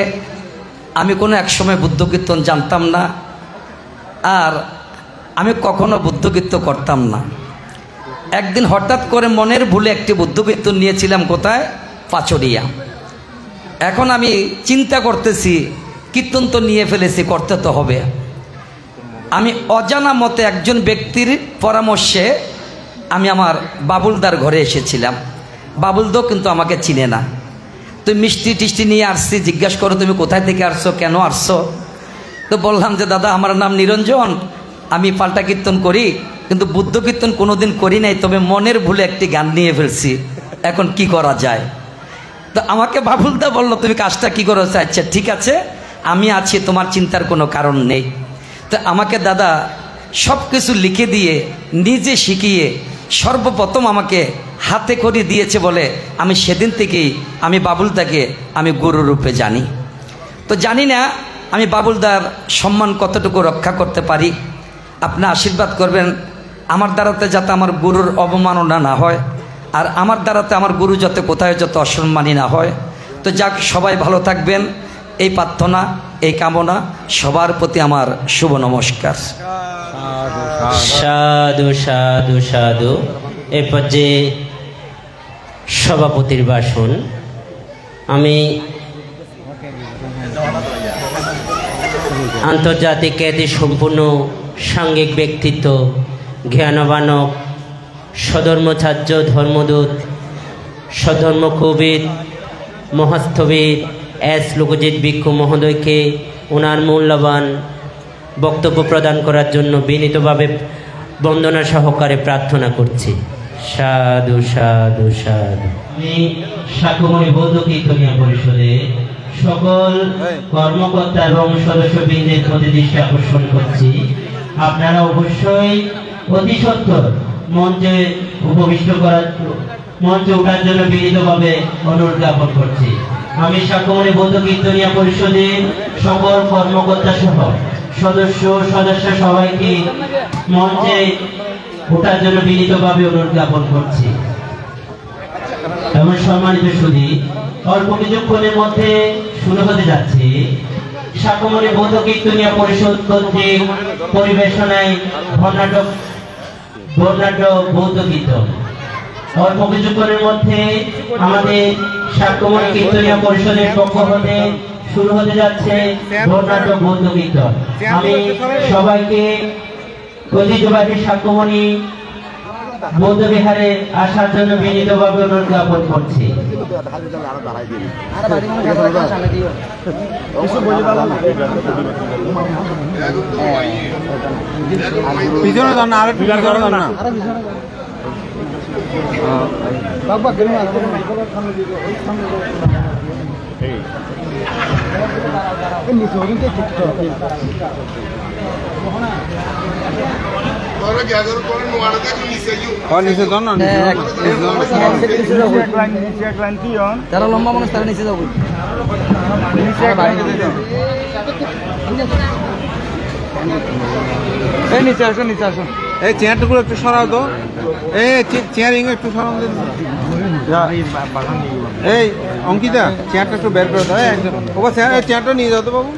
আমি কোনো একসময় বুদ্ধ কীর্তন জানতাম না, আর আমি কখনো বুদ্ধ কীর্তন করতাম না। একদিন হঠাৎ করে মনের ভুলে একটি বুদ্ধ কীর্তন নিয়েছিলাম, কোথায়? পাচড়িয়া। এখন আমি চিন্তা করতেছি কীর্তন তো নিয়ে ফেলেছি, করতে তো হবে। আমি অজানা মতে একজন ব্যক্তির পরামর্শে আমি আমার বাবুলদার ঘরে এসেছিলাম। বাবুলদো কিন্তু আমাকে চিনে না। তুই মিষ্টি টিষ্টি নিয়ে আসছি, জিজ্ঞাসা করো তুমি কোথায় থেকে আসছো, কেন আসছো? তো বললাম যে দাদা আমার নাম নিরঞ্জন, আমি পাল্টা কীর্তন করি, কিন্তু বুদ্ধ কীর্তন কোনোদিন করি নাই, তবে মনের ভুলে একটি গান নিয়ে ফেলছি, এখন কি করা যায়? তো আমাকে বাবুলদা বললো তুমি কাজটা কি করো? আচ্ছা ঠিক আছে, আমি আছি, তোমার চিন্তার কোনো কারণ নেই। তো আমাকে দাদা সব কিছু লিখে দিয়ে নিজে শিখিয়ে সর্বপ্রথম আমাকে হাতে করে দিয়েছে বলে আমি সেদিন থেকেই আমি বাবুলদাকে আমি গুরুরূপে জানি। তো জানি না আমি বাবুলদার সম্মান কতটুকু রক্ষা করতে পারি। আপনি আশীর্বাদ করবেন আমার দ্বারাতে যাতে আমার গুরুর অবমাননা না হয়, আর আমার দ্বারাতে আমার গুরু যাতে কোথায় যত অসম্মানী না হয়। তো যাক, সবাই ভালো থাকবেন এই প্রার্থনা, এই কামনা, সবার প্রতি আমার শুভ নমস্কার। সাধু সাধু সাধু। এ পর্যায়ে সভাপতির ভাষণ। আমি আন্তর্জাতিক খ্যাতি সম্পূর্ণ সাংঘিক ব্যক্তিত্ব, জ্ঞানবানক, সধর্মচার্য, ধর্মদূত, সধর্মকবিদ, মহাস্থবিদ এস লোকজিৎ ভিক্ষু মহোদয়কে ওনার মূল্যবান বক্তব্য প্রদান করার জন্য বিনীতভাবে বন্দনা সহকারে প্রার্থনা করছি। সাধু সাধু সাধু। আমি শাকমণি বৌদ্ধ কীর্তনিয়া পরিষদে সকল কর্মকর্তা এবং সদস্যবৃন্দের প্রতি দৃষ্টি আকর্ষণ করছি, আপনারা অবশ্যই অতি সত্বর মঞ্চে উপবিষ্ট মঞ্চে ওঠার জন্য বিনীতভাবে অনুরোধ জ্ঞাপন করছি। আমি শাকমণি বৌদ্ধ কীর্তনিয়া পরিষদের সকল কর্মকর্তা সহ সদস্য সবাইকে মঞ্চে ওঠার জন্য বিনীতভাবে অনুরোধ জ্ঞাপন করছি। এবং সম্মানিত সুধী, অল্প কিছুক্ষণের মধ্যে শুরু হতে যাচ্ছে শাকমণি বৌদ্ধ কীর্তনিয়া পরিষদ কর্তৃক পরিবেশনায় বর্ণাঢ্য বৌদ্ধ কীর্তন। অল্প কিছুক্ষণের মধ্যে আমাদের শাকমণি কীর্তনিয়া পরিষদের পক্ষ হতে শুরু হতে যাচ্ছে বর্ণাঢ্য বৌদ্ধ কীর্তন। আমি সবাইকে ঐতিহ্যবাহী শাকমণি বৌদ্ধ বিহারে আসার জন্য বিনীতভাবে অনুরোধ জ্ঞাপন করছি। পিছনে যান না, আর একটু পিছনে যান না। নিচে যান না, যারা লম্বা মানুষ তারা নিচে যাবো। এই নিচে আসুন, নিচে আসুন। এই চেয়ারটুকুলো একটু সরাও তো, এই চেয়ারিং একটু সরাও। এই অঙ্কিতা, চেয়ারটা একটু বের করে দাও। ওকে চেয়ারটা নিয়ে যাও তো বাবু।